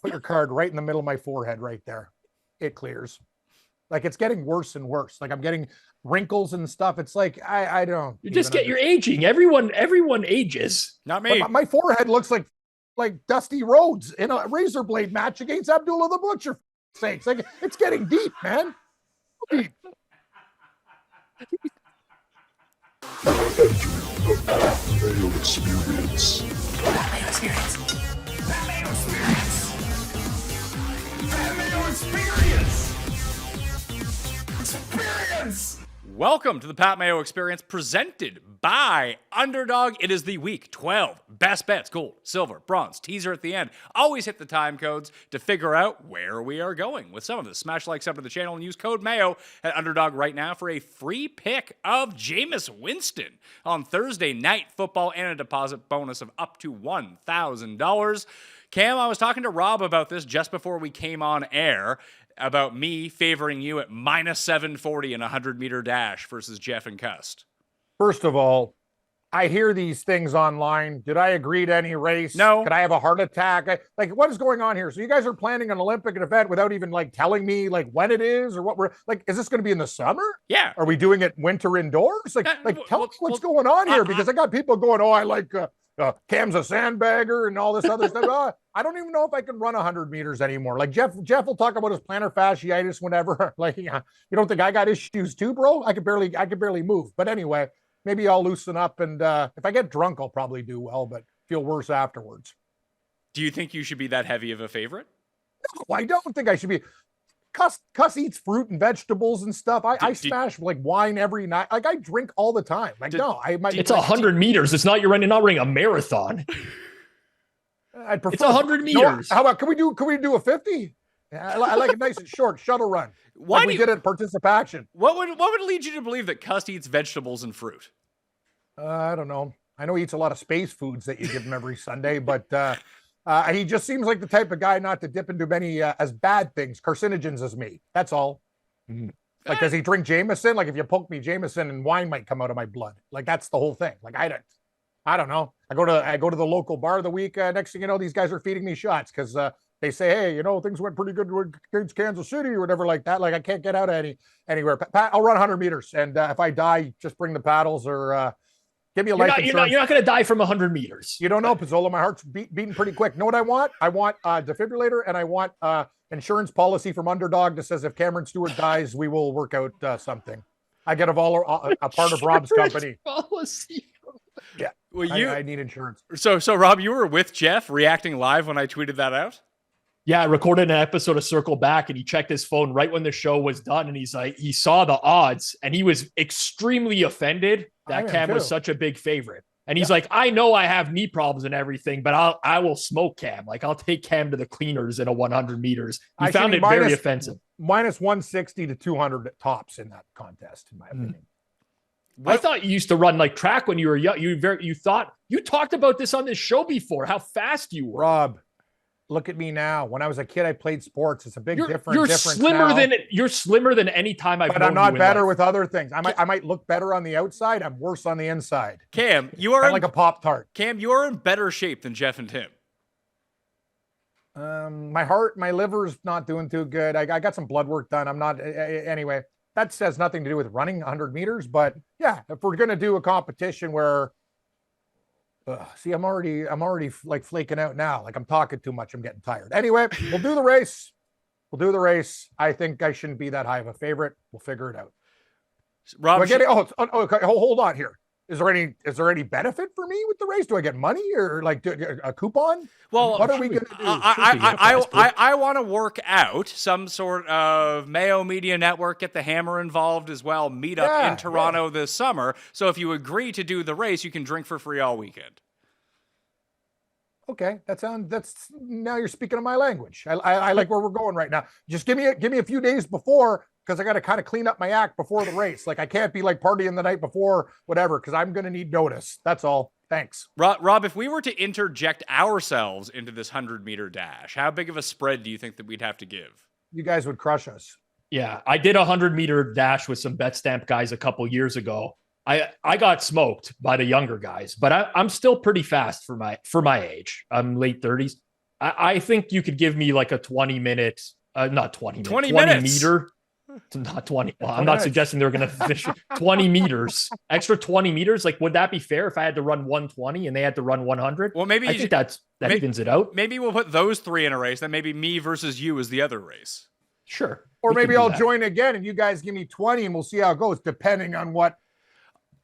Put your card right in the middle of my forehead right there. It clears. Like it's getting worse and worse. Like I'm getting wrinkles and stuff. It's like I don't. You're aging. Everyone ages. Not me. My forehead looks like Dusty Rhodes in a razor blade match against Abdullah the Butcher. Sakes, like it's getting deep, man. Deep. Mayo experience. Mayo experience. Mayo experience. Mayo experience. Experience. Welcome to the Pat Mayo Experience presented by Underdog. It is the week 12 best bets, gold, silver, bronze, teaser at the end. Always hit the time codes to figure out where we are going with some of this. Smash like sub to the channel and use code Mayo at Underdog right now for a free pick of Jameis Winston on Thursday Night Football and a deposit bonus of up to $1,000. Cam, I was talking to Rob about this just before we came on air, about me favoring you at minus 740 in a 100-meter dash versus Geoff and Cust. First of all, I hear these things online. Did I agree to any race? No. Could I have a heart attack? Like, what is going on here? So you guys are planning an Olympic event without even like telling me like when it is or what we're like, is this going to be in the summer? Yeah. Are we doing it winter indoors? Tell us what's going on here, because I got people going, oh, I like Cam's a sandbagger and all this other stuff. I don't even know if I can run 100 meters anymore. Like Geoff will talk about his plantar fasciitis, whatever. Like, you don't think I got issues too, bro? I could barely move. But anyway, maybe I'll loosen up, and if I get drunk, I'll probably do well, but feel worse afterwards. Do you think you should be that heavy of a favorite? No, I don't think I should be. Cust eats fruit and vegetables and stuff. I smash like wine every night. Like I drink all the time. Like it's 100 meters. It's not not running a marathon. I'd prefer. It's 100 meters. How about can we do a 50? I like it nice and short, shuttle run. Why we did it at Participation. What would lead you to believe that Cust eats vegetables and fruit? I don't know. I know he eats a lot of space foods that you give him every Sunday, but he just seems like the type of guy not to dip into many as bad things, carcinogens as me. That's all. Mm-hmm. Like, does he drink Jameson? Like, if you poke me Jameson and wine might come out of my blood. Like, that's the whole thing. Like, I don't know. I go to the local bar of the week. Next thing you know, these guys are feeding me shots because they say, hey, things went pretty good against Kansas City or whatever like that. Like, I can't get out anywhere. Pat, I'll run 100 meters, and if I die, just bring the paddles or give me a life insurance. You're not going to die from 100 meters. You don't know, Pizzola. My heart's beating pretty quick. Know what I want? I want a defibrillator, and I want insurance policy from Underdog that says if Cameron Stewart dies, we will work out something. I get a part of Rob's company. Policy. Yeah. Well, I need insurance. So Rob, you were with Geoff reacting live when I tweeted that out? Yeah, I recorded an episode of Circle Back, and he checked his phone right when the show was done, and he's like, he saw the odds, and he was extremely offended that Cam was such a big favorite. And he's like, I know I have knee problems and everything, but I will smoke Cam. Like, I'll take Cam to the cleaners in a 100 meters. He found it very offensive. Minus 160 to 200 tops in that contest, in my opinion. I thought you used to run like track when you were young. You talked about this on this show before, how fast you were. Rob, look at me now. When I was a kid, I played sports. It's a big difference. You're slimmer than any time I've known you. But I'm not better with other things. I might look better on the outside. I'm worse on the inside. Cam, you are like a Pop-Tart. Cam, you are in better shape than Geoff and Tim. My heart, my liver's not doing too good. I got some blood work done. I'm not anyway. That has nothing to do with running 100 meters, but yeah, if we're gonna do a competition where, see, I'm already like flaking out now. Like I'm talking too much. I'm getting tired. Anyway, we'll do the race. I think I shouldn't be that high of a favorite. We'll figure it out. Rob, okay. Hold on here. Is there any benefit for me with the race? Do I get money or like a coupon? Well, what are we going to do? I want to work out some sort of Mayo Media Network, get the Hammer involved as well, meet up in Toronto this summer. So if you agree to do the race, you can drink for free all weekend. Okay, that's now you're speaking of my language. I like where we're going right now. Just give me a few days before, because I got to kind of clean up my act before the race. Like I can't be like partying the night before, whatever, because I'm going to need notice. That's all. Thanks. Rob, if we were to interject ourselves into this 100-meter dash, how big of a spread do you think that we'd have to give? You guys would crush us. Yeah, I did a 100-meter dash with some bet stamp guys a couple years ago. I got smoked by the younger guys, but I'm still pretty fast for my age. I'm late 30s. I think you could give me like a 20-minute, not 20 minute, 20 20 minutes. meter. Not 20. Well, I'm 20 not minutes. suggesting they're going to finish 20 meters, extra 20 meters. Like, would that be fair if I had to run 120 and they had to run 100? Well, maybe I think that evens it out. Maybe we'll put those three in a race. Then maybe me versus you is the other race. Sure. Or we could maybe do I'll that. join again and you guys give me 20 and we'll see how it goes, depending on what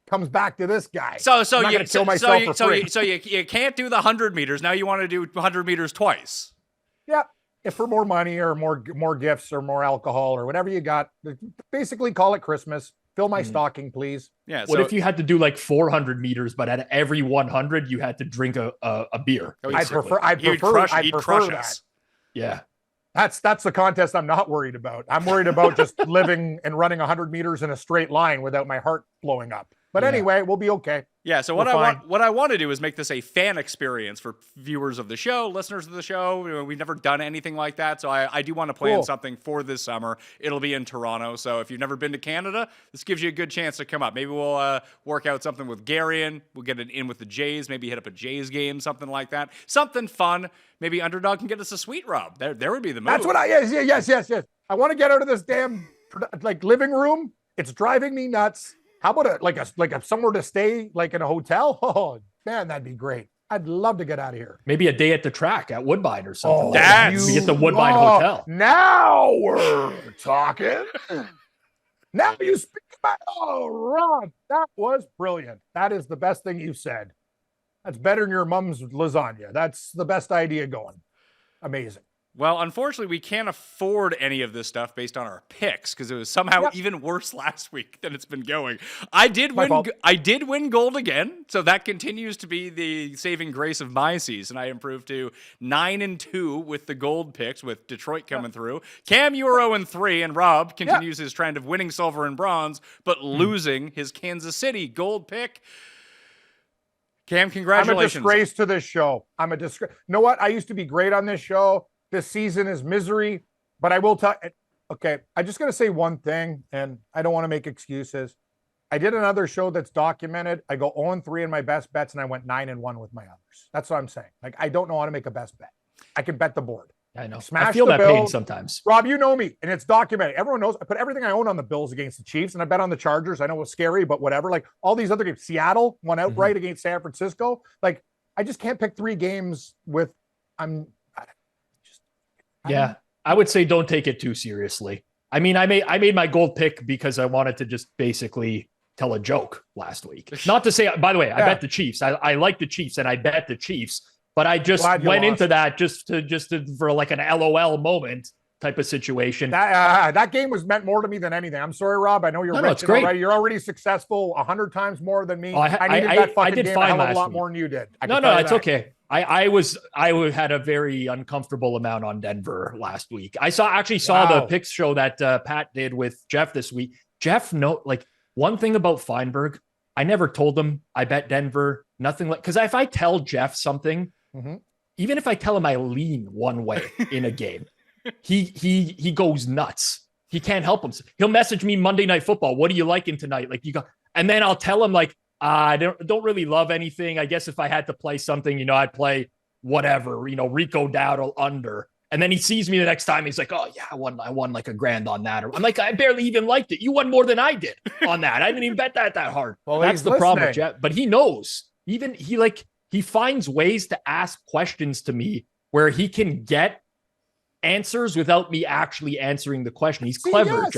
comes back to this guy. So I'm not you gonna kill myself for free. you can't do the 100 meters. Now you want to do 100 meters twice. Yep. If for more money or more gifts or more alcohol or whatever you got, basically call it Christmas. Fill my stocking, please. Yeah. What if you had to do like 400 meters, but at every 100 you had to drink a beer? Oh, I'd prefer He'd that. us. Yeah. That's the contest I'm not worried about. I'm worried about just living and running 100 meters in a straight line without my heart blowing up. But Yeah. anyway, we'll be okay. Yeah, so what I want to do is make this a fan experience for viewers of the show, listeners of the show. You know, we've never done anything like that, so I do want to plan something for this summer. It'll be in Toronto, so if you've never been to Canada, this gives you a good chance to come up. Maybe we'll work out something with Garion. We'll get it in with the Jays. Maybe hit up a Jays game, something like that. Something fun. Maybe Underdog can get us a sweet Rob. There would be the move. That's what yes. I want to get out of this damn living room. It's driving me nuts. How about a somewhere to stay, like in a hotel? Oh man, that'd be great. I'd love to get out of here. Maybe a day at the track at Woodbine or something. Oh, like that. We get the Woodbine Hotel. Now we're talking. Now you speak about. Oh, Rob, that was brilliant. That is the best thing you said. That's better than your mom's lasagna. That's the best idea going. Amazing. Well, unfortunately, we can't afford any of this stuff based on our picks because it was somehow even worse last week than it's been going. I did win gold again, so that continues to be the saving grace of my season. I improved to 9-2 with the gold picks, with Detroit coming through. Cam, you were 0-3, and Rob continues his trend of winning silver and bronze, but losing his Kansas City gold pick. Cam, congratulations. I'm a disgrace to this show. I'm a disgrace. You know what? I used to be great on this show. This season is misery, but I will tell. Okay, I'm just going to say one thing, and I don't want to make excuses. I did another show that's documented. I go 0-3 in my best bets, and I went 9-1 with my others. That's what I'm saying. Like, I don't know how to make a best bet. I can bet the board. I know. Smash I feel the that pain Bills. sometimes. Rob, you know me, and it's documented. Everyone knows. I put everything I own on the Bills against the Chiefs, and I bet on the Chargers. I know it's scary, but whatever. Like all these other games, Seattle won outright against San Francisco. Like I just can't pick 3 games with. Yeah, I would say don't take it too seriously. I mean, I made my gold pick because I wanted to just basically tell a joke last week. Not to say, by the way, I bet the Chiefs. I like the Chiefs and I bet the Chiefs, but I just went into that just for like an LOL moment type of situation. That game was meant more to me than anything. I'm sorry, Rob. I know you're rich. It's great. Already. You're already successful 100 times more than me. Oh, I needed that fucking did game fine a hell of a last lot week. more than you did. No, it's okay. I had a very uncomfortable amount on Denver last week. I saw the picks show that Pat did with Geoff this week. Geoff, one thing about Feinberg, I never told him I bet Denver, nothing like, because if I tell Geoff something, even if I tell him I lean one way in a game, he goes nuts. He can't help himself. He'll message me Monday Night Football. What are you liking tonight? Like and then I'll tell him like, I don't really love anything. I guess if I had to play something, I'd play whatever, Rico Dowdle under. And then he sees me the next time. He's like, oh yeah, I won like $1,000 on that. I'm like, I barely even liked it. You won more than I did on that. I didn't even bet that hard. Well, that's the problem with Geoff. But he knows. Even he finds ways to ask questions to me where he can get answers without me actually answering the question. He's clever.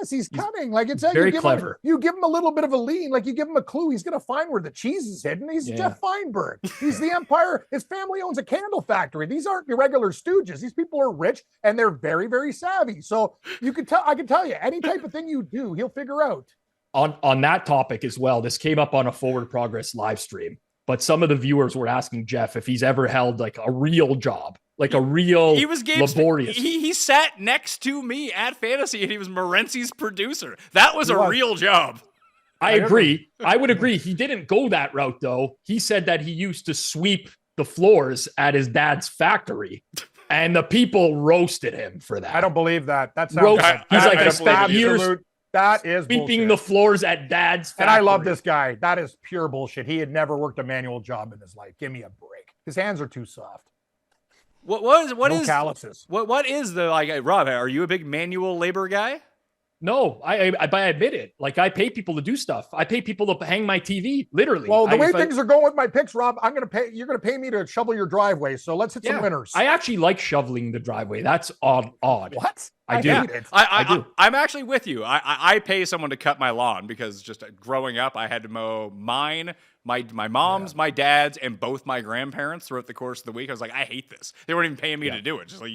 He's cunning. Like it's very clever. You give him a little bit of a lean, like you give him a clue, he's going to find where the cheese is hidden. He's Geoff Feinberg. He's the empire. His family owns a candle factory. These aren't your regular stooges. These people are rich and they're very, very savvy. So I can tell you any type of thing you do, he'll figure out. On that topic as well, this came up on a Forward Progress live stream, but some of the viewers were asking Geoff if he's ever held like a real job. Like a real laborious. He sat next to me at Fantasy and he was Morency's producer. That was a real job. I agree. I would agree. He didn't go that route though. He said that he used to sweep the floors at his dad's factory and the people roasted him for that. I don't believe that. That's He's like, I spent years that is sweeping the floors at dad's factory. And I love this guy. That is pure bullshit. He had never worked a manual job in his life. Give me a break. His hands are too soft. What No is calluses. what is the like Rob? Are you a big manual labor guy? No, I admit it. Like I pay people to do stuff. I pay people to hang my TV, literally. Well, the way things are going with my picks, Rob, I'm gonna pay. You're gonna pay me to shovel your driveway. So let's hit some winners. I actually like shoveling the driveway. That's odd. What? I do. hate it. I do. I'm actually with you. I pay someone to cut my lawn because just growing up, I had to mow mine, my mom's, my dad's, and both my grandparents throughout the course of the week. I was like, I hate this. They weren't even paying me to do it. Just like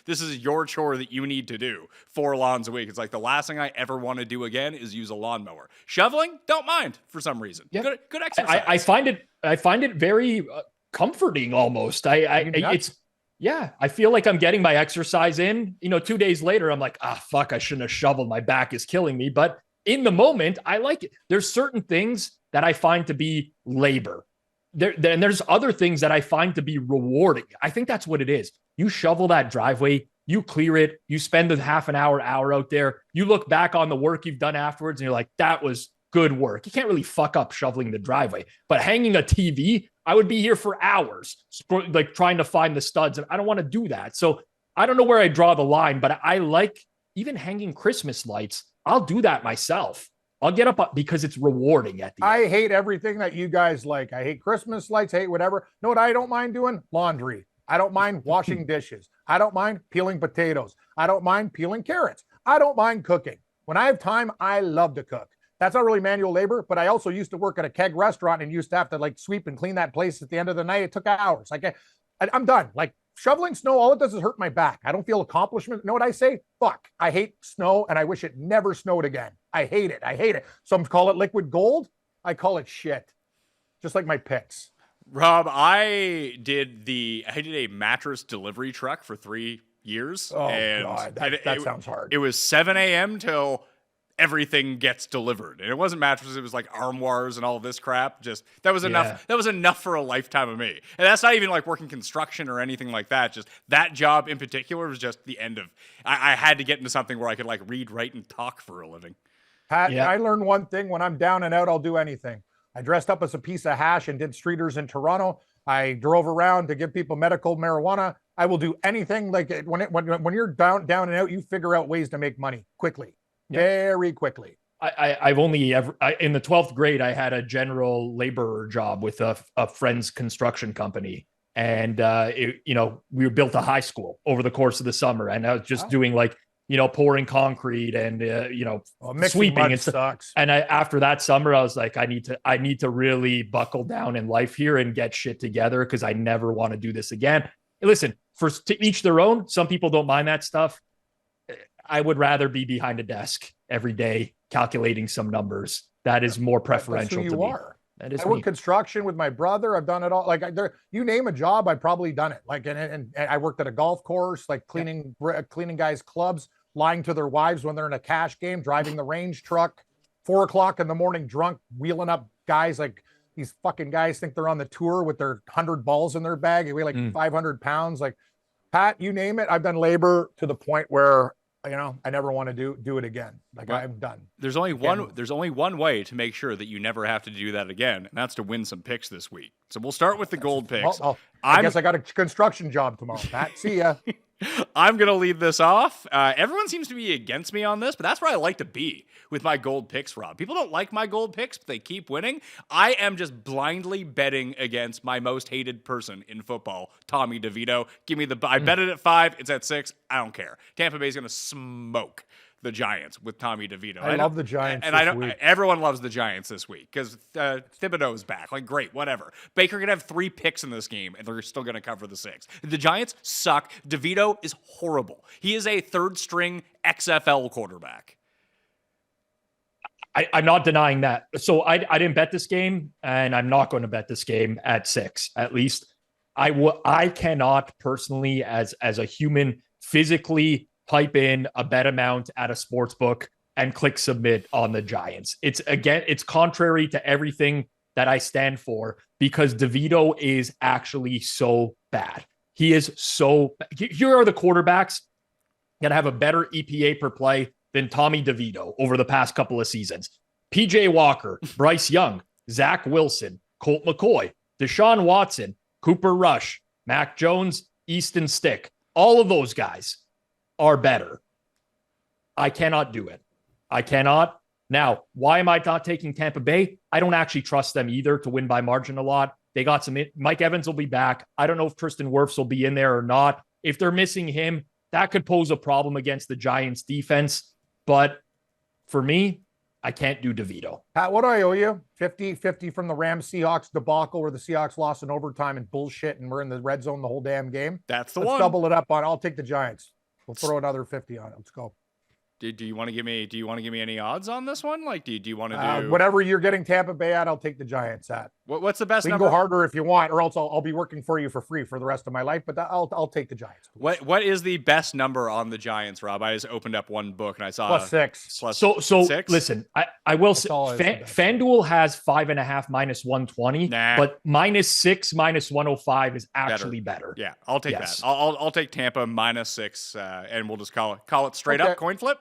this is your chore that you need to do 4 lawns a week. It's like the last thing I ever want to do again is use a lawnmower. Shoveling, don't mind for some reason. Yeah. Good exercise. I find it very comforting almost. I feel like I'm getting my exercise in. 2 days later, I'm like, fuck, I shouldn't have shoveled. My back is killing me. But in the moment, I like it. There's certain things that I find to be labor. And there's other things that I find to be rewarding. I think that's what it is. You shovel that driveway, you clear it, you spend a half an hour out there. You look back on the work you've done afterwards and you're like, that was good work. You can't really fuck up shoveling the driveway, but hanging a TV, I would be here for hours, like trying to find the studs, and I don't want to do that. So I don't know where I draw the line, but I like even hanging Christmas lights. I'll do that myself. I'll get up because it's rewarding at the end. I hate everything that you guys like. I hate Christmas lights, hate whatever. Know what I don't mind doing? Laundry. I don't mind washing dishes. I don't mind peeling potatoes. I don't mind peeling carrots. I don't mind cooking. When I have time, I love to cook. That's not really manual labor, but I also used to work at a keg restaurant and used to have to like sweep and clean that place at the end of the night. It took hours. Like I'm done. Like shoveling snow, all it does is hurt my back. I don't feel accomplishment. You know what I say? Fuck. I hate snow and I wish it never snowed again. I hate it. I hate it. Some call it liquid gold. I call it shit. Just like my picks. Rob, I did a mattress delivery truck for 3 years. Oh, and God. That sounds hard. It was 7 a.m. till everything gets delivered. And it wasn't mattresses, it was like armoires and all this crap. Just that was enough. Yeah. That was enough for a lifetime of me. And that's not even like working construction or anything like that. Just that job in particular was just the end of I had to get into something where I could like read, write, and talk for a living. Pat, I learned one thing: when I'm down and out, I'll do anything. I dressed up as a piece of hash and did streeters in Toronto. I drove around to give people medical marijuana. I will do anything. Like when you're down and out, you figure out ways to make money quickly. Very quickly. I've only ever in the 12th grade, I had a general laborer job with a friend's construction company. And, we built a high school over the course of the summer. And I was just doing like, pouring concrete and, sweeping and stuff. Sucks. And after that summer, I was like, I need to really buckle down in life here and get shit together because I never want to do this again. Listen, to each their own. Some people don't mind that stuff. I would rather be behind a desk every day calculating some numbers. That is more preferential to me. That is I work construction with my brother. I've done it all. Like you name a job, I've probably done it. Like and I worked at a golf course, like cleaning guys' clubs, lying to their wives when they're in a cash game, driving the range truck, 4 o'clock in the morning, drunk, wheeling up guys. Like these fucking guys think they're on the tour with their 100 balls in their bag. They weigh like 500 pounds. Like Pat, you name it. I've done labor to the point where I never want to do it again. Like I'm done. There's only one way to make sure that you never have to do that again, and that's to win some picks this week. So we'll start with the gold picks. I guess I got a construction job tomorrow. Pat, see ya. I'm going to lead this off. Everyone seems to be against me on this, but that's where I like to be with my gold picks, Rob. People don't like my gold picks, but they keep winning. I am just blindly betting against my most hated person in football, Tommy DeVito. I bet it at 5. It's at 6. I don't care. Tampa Bay is going to smoke the Giants with Tommy DeVito. I love the Giants. And I know everyone loves the Giants this week because Thibodeau's back. Like, great, whatever. Baker could have 3 picks in this game and they're still going to cover the 6. The Giants suck. DeVito is horrible. He is a 3rd-string XFL quarterback. I'm not denying that. So I didn't bet this game, and I'm not going to bet this game at 6. At least I cannot personally, as a human, physically type in a bet amount at a sports book and click submit on the Giants. It's contrary to everything that I stand for because DeVito is actually so bad. He is so bad. Here are the quarterbacks that have a better EPA per play than Tommy DeVito over the past couple of seasons. PJ Walker, Bryce Young, Zach Wilson, Colt McCoy, Deshaun Watson, Cooper Rush, Mac Jones, Easton Stick, all of those guys are better. I cannot do it. I cannot. Now, why am I not taking Tampa Bay? I don't actually trust them either to win by margin a lot. They got some. Mike Evans will be back. I don't know if Tristan Wirfs will be in there or not. If they're missing him, that could pose a problem against the Giants defense. But for me, I can't do DeVito. Pat, what do I owe you? 50-50 from the Rams-Seahawks debacle where the Seahawks lost in overtime and bullshit and we're in the red zone the whole damn game. That's the Let's one. double it up on. I'll take the Giants. We'll throw another 50 on it. Let's go. Do you want to give me any odds on this one? Like, do you want to do whatever you're getting Tampa Bay at? I'll take the Giants at. what's the best We can number? go harder if you want, or else I'll be working for you for free for the rest of my life. But I'll take the Giants. What is the best number on the Giants, Rob? I just opened up one book and I saw +6. plus So 6? listen, I will say all I said. FanDuel has 5.5 -120, Nah. but -6 -105 is actually better. Yeah, I'll take Yes. that. I'll take Tampa -6, and we'll just call it straight up coin flip.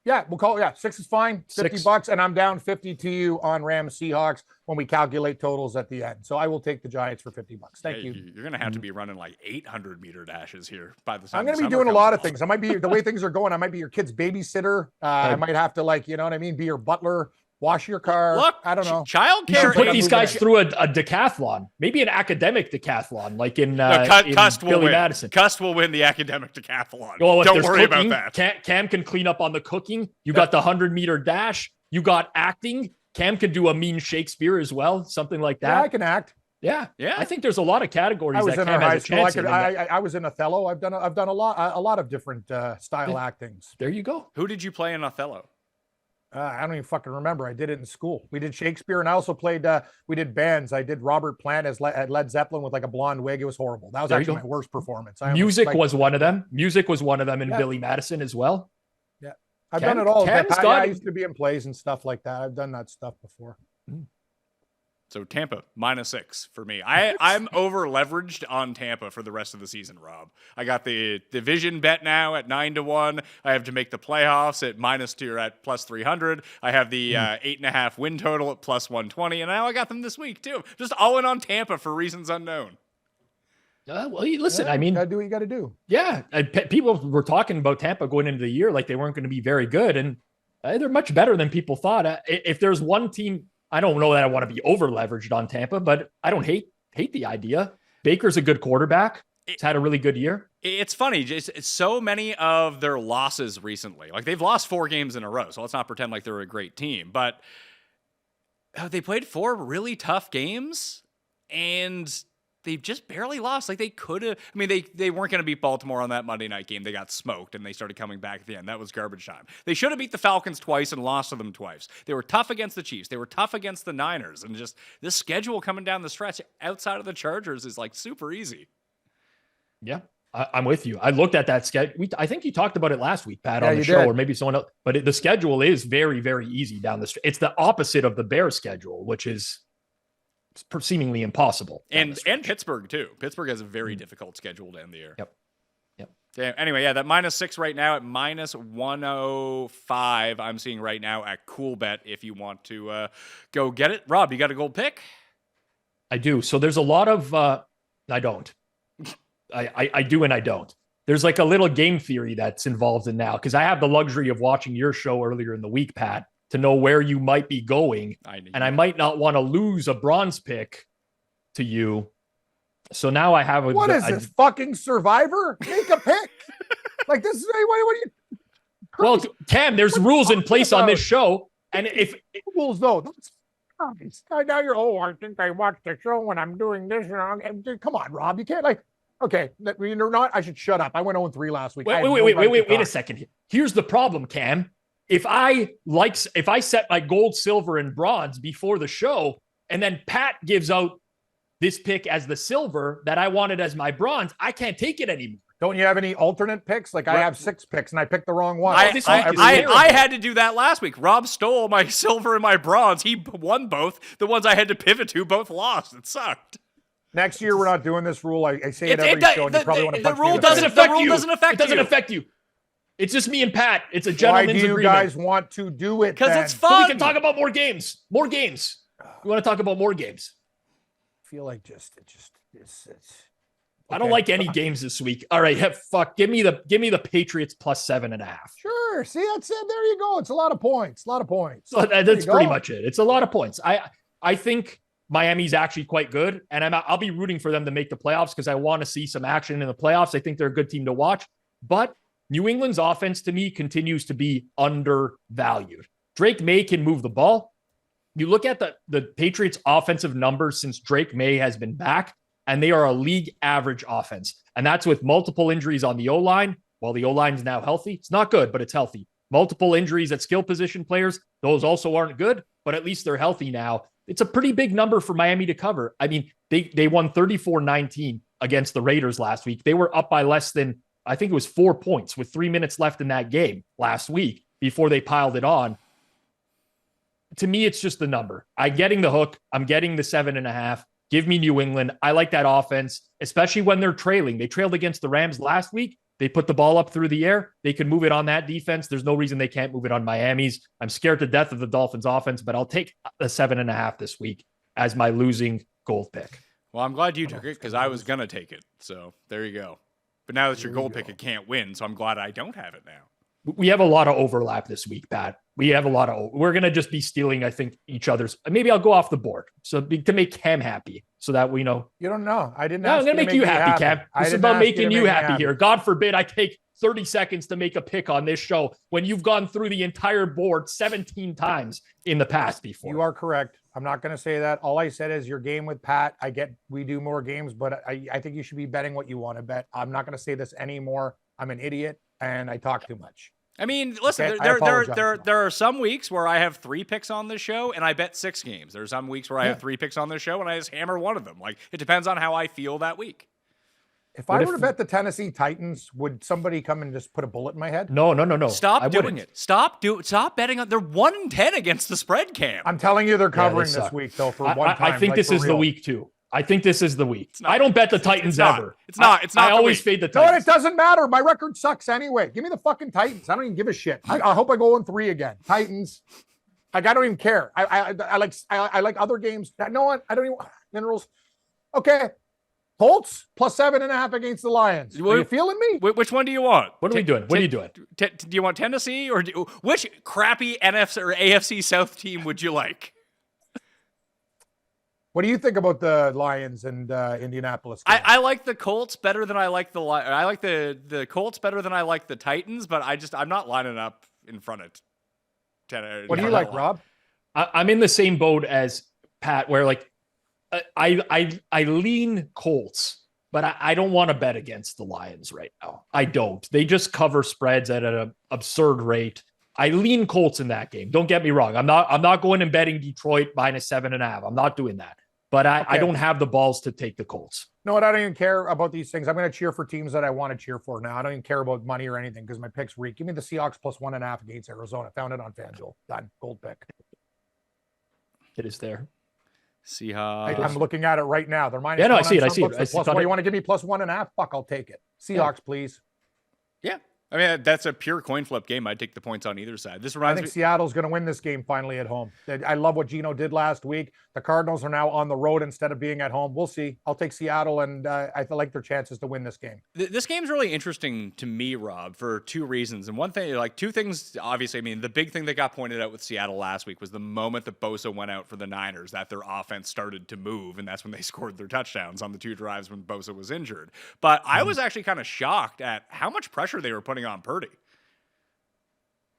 Yeah, we'll call it. Yeah, 6 is fine. Six. $50, and I'm down 50 to you on Rams Seahawks when we calculate totals at the end. So I will take the Giants for $50. Thank Hey, you. You're gonna have to be running like 800-meter dashes here by the time I'm going to be summer doing a comes lot of along. things. I might be the way things are going. I might be your kid's babysitter. I might have to be your butler, wash your car. Look, I don't know. You should Childcare. put Yeah, these moving guys it. through a decathlon, maybe an academic decathlon, like in, in Cust will Billy win. Madison. Cust will win the academic decathlon. Well, if Don't there's worry cooking, about that. Cam can clean up on the cooking. You got the 100-meter dash. You got acting. Cam could do a mean Shakespeare as well, something like Yeah, I that. can act. Yeah, Yeah. I think there's a lot of categories I was that in Cam high has a school. chance in. I was in Othello. I've done a lot of different style actings. There you go. Who did you play in Othello? I don't even fucking remember. I did it in school. We did Shakespeare, and I also played. We did bands. I did Robert Plant as at Led Zeppelin with like a blonde wig. It was horrible. That was There you actually go. my worst performance. Music was one of them. Music was one of them in Yeah. Billy Madison as well. Yeah, I've Cam- done it all. Cam's I got- used to be in plays and stuff like that. I've done that stuff before. So Tampa -6 for me. I'm over leveraged on Tampa for the rest of the season, Rob. I got the division bet now at 9-1. I have to make the playoffs at -2 or at +300. I have the 8.5 win total at +120, and now I got them this week too. Just all in on Tampa for reasons unknown. Well, listen, Yeah, I mean, you gotta do what you gotta do. yeah, people were talking about Tampa going into the year like they weren't going to be very good, and they're much better than people thought. If there's one team, I don't know that I want to be over leveraged on Tampa, but I don't hate the idea. Baker's a good quarterback. He's had a really good year. It's funny, just it's so many of their losses recently. Like they've lost 4 games in a row, so let's not pretend like they're a great team. But they played 4 really tough games, and they just barely lost. Like they could have. I mean, they weren't going to beat Baltimore on that Monday night game. They got smoked, and they started coming back at the end. That was garbage time. They should have beat the Falcons twice and lost to them twice. They were tough against the Chiefs. They were tough against the Niners, and just this schedule coming down the stretch outside of the Chargers is like super easy. Yeah, I'm with you. I looked at that schedule. I think you talked about it last week, Pat, Yeah, on the you show, did. or maybe someone else. But the schedule is very, very easy down the stretch. It's the opposite of the Bears schedule, which is seemingly impossible. down the And stretch. Pittsburgh too. Pittsburgh has a very difficult schedule to end the year. Yep. Damn. Anyway, yeah, that -6 right now at -105. I'm seeing right now at CoolBet if you want to go get it. Rob, you got a gold pick? I do. So there's a lot of I don't. I do and I don't. There's like a little game theory that's involved in now because I have the luxury of watching your show earlier in the week, Pat, to know where you might be going. And I might not want to lose a bronze pick to you. So now I have What is this fucking Survivor? Make a pick. Like this is what do you? Well, Cam, there's rules in place on this show. And if Rules though. That's nice. Now you're I think I watched the show when I'm doing this. Come on, Rob. You can't okay, you're not. I should shut up. I went 0-3 last week. wait a second. Here's the problem, Cam. If I set my gold, silver, and bronze before the show, and then Pat gives out this pick as the silver that I wanted as my bronze, I can't take it anymore. Don't you have any alternate picks? Like I have 6 picks and I picked the wrong one. I this week is terrible. had to do that last week. Rob stole my silver and my bronze. He won both. The ones I had to pivot to both lost. It sucked. Next year we're not doing this rule. I say it every show. And you probably want to the punch me in rule the doesn't face. affect you. Doesn't affect It doesn't you. affect you. It's just me and Pat. It's a Why gentleman's do you agreement. guys want to do it? Because then? it's So fun. we can talk about more games. More games. We want to talk about more games. I feel like it's I don't like any games this week. All right, fuck. Give me the Patriots plus 7.5. Sure. See, that's it. There you go. It's a lot of points. A lot of points. So that's pretty much it. It's a lot of points. I think Miami's actually quite good, and I'll be rooting for them to make the playoffs because I want to see some action in the playoffs. I think they're a good team to watch, but New England's offense to me continues to be undervalued. Drake May can move the ball. You look at the Patriots offensive numbers since Drake May has been back, and they are a league average offense. And that's with multiple injuries on the O-line. Well, the O-line is now healthy. It's not good, but it's healthy. Multiple injuries at skill position players. Those also aren't good, but at least they're healthy now. It's a pretty big number for Miami to cover. I mean, they won 34-19 against the Raiders last week. They were up by less than, I think it was 4 points with 3 minutes left in that game last week before they piled it on. To me, it's just the number. I'm getting the hook. I'm getting the 7.5. Give me New England. I like that offense, especially when they're trailing. They trailed against the Rams last week. They put the ball up through the air. They can move it on that defense. There's no reason they can't move it on Miami's. I'm scared to death of the Dolphins offense, but I'll take a 7.5 this week as my losing gold pick. Well, I'm glad you took it because I was going to take it. So there you go. But now that your gold pick, it can't win. So I'm glad I don't have it now. We have a lot of overlap this week, Pat. We're going to just be stealing, I think, each other's. Maybe I'll go off the board to make Cam happy so that we know. You don't know. I didn't. No, I'm going to make you happy, Cam. This is about making you happy here. God forbid I take 30 seconds to make a pick on this show when you've gone through the entire board 17 times in the past before. You are correct. I'm not going to say that. All I said is your game with Pat. We do more games, but I think you should be betting what you want to bet. I'm not going to say this anymore. I'm an idiot and I talk too much. I mean, listen, Okay, there are some weeks where I have 3 picks on this show and I bet 6 games. There are some weeks where I have 3 picks on this show and I just hammer one of them. Like, it depends on how I feel that week. If I were to bet the Tennessee Titans, would somebody come and just put a bullet in my head? No. Stop doing it. Stop betting on. They're 1-10 against the spread, Cam. I'm telling you, they're covering this week though. For one time, I think this is the week too. I think this is the week. I don't bet the Titans ever. It's not. I always fade the Titans. No, it doesn't matter. My record sucks anyway. Give me the fucking Titans. I don't even give a shit. I hope I go 0-3 again. Titans. Like, I don't even care. I like other games. No one. I don't even minerals. Okay. Colts plus 7.5 against the Lions. Are you feeling me? Which one do you want? What are we doing? What are you doing? Do you want Tennessee or which crappy NFC or AFC South team would you like? What do you think about the Lions and Indianapolis? I like the Colts better than I like the I like the Colts better than I like the Titans, but I'm not lining up in front of. What do you like, Rob? I'm in the same boat as Pat, where like I lean Colts, but I don't want to bet against the Lions right now. I don't. They just cover spreads at an absurd rate. I lean Colts in that game. Don't get me wrong. I'm not going and betting Detroit minus 7.5. I'm not doing that. But I don't have the balls to take the Colts. No, I don't even care about these things. I'm going to cheer for teams that I want to cheer for now. I don't even care about money or anything because my picks reek. Give me the Seahawks plus 1.5 against Arizona. Found it on FanDuel. Done. Gold pick. It is there. Seahawks. I'm looking at it right now. They're minus. Yeah, no, I see it. Plus, what do you want to give me plus 1.5? Fuck, I'll take it. Seahawks, please. Yeah. I mean, that's a pure coin flip game. I'd take the points on either side. This I reminds think me. Seattle's going to win this game finally at home. I love what Geno did last week. The Cardinals are now on the road instead of being at home. We'll see. I'll take Seattle, and I like their chances to win this game. This game's really interesting to me, Rob, for 2 reasons. And one thing, like 2 things, obviously, I mean, the big thing that got pointed out with Seattle last week was the moment that Bosa went out for the Niners, that their offense started to move, and that's when they scored their touchdowns on the 2 drives when Bosa was injured. But I was actually kind of shocked at how much pressure they were putting on Purdy.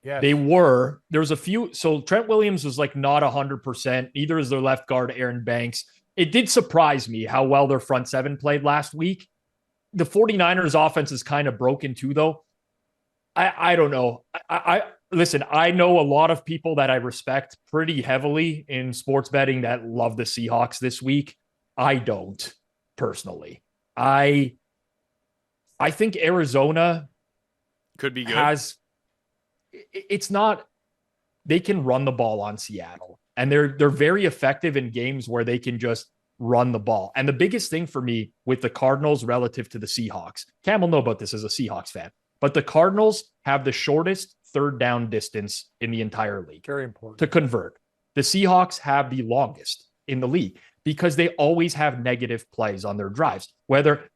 Yeah, they were. There was a few. So Trent Williams was like not 100%. Neither is their left guard, Aaron Banks. It did surprise me how well their front 7 played last week. The 49ers offense is kind of broken too, though. I don't know. I listen, I know a lot of people that I respect pretty heavily in sports betting that love the Seahawks this week. I don't personally. I think Arizona could be good. It's not, they can run the ball on Seattle, and they're very effective in games where they can just run the ball. And the biggest thing for me with the Cardinals relative to the Seahawks, Cam will know about this as a Seahawks fan, but the Cardinals have the shortest 3rd down distance in the entire league. Very important to convert. The Seahawks have the longest in the league. because they always have negative plays on their drives. Whether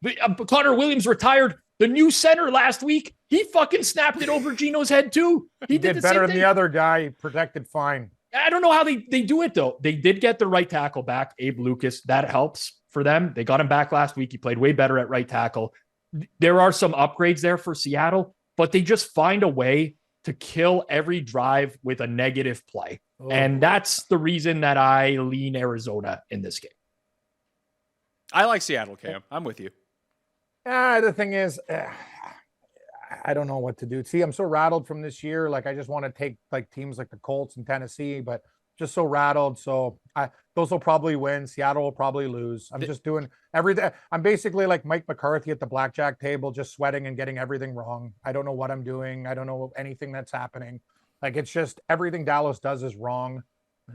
Connor Williams retired the new center last week, he fucking snapped it over Gino's head too. He did better than the other guy. He protected fine. I don't know how they do it though. They did get the right tackle back, Abe Lucas. That helps for them. They got him back last week. He played way better at right tackle. There are some upgrades there for Seattle, but they just find a way to kill every drive with a negative play. Oh. And that's the reason that I lean Arizona in this game. I like Seattle, Cam. I'm with you. The thing is, I don't know what to do. See, I'm so rattled from this year. Like, I just want to take like teams like the Colts and Tennessee, but just so rattled. So those will probably win. Seattle will probably lose. I'm just doing everything. I'm basically like Mike McCarthy at the blackjack table, just sweating and getting everything wrong. I don't know what I'm doing. I don't know anything that's happening. Like, it's just everything Dallas does is wrong.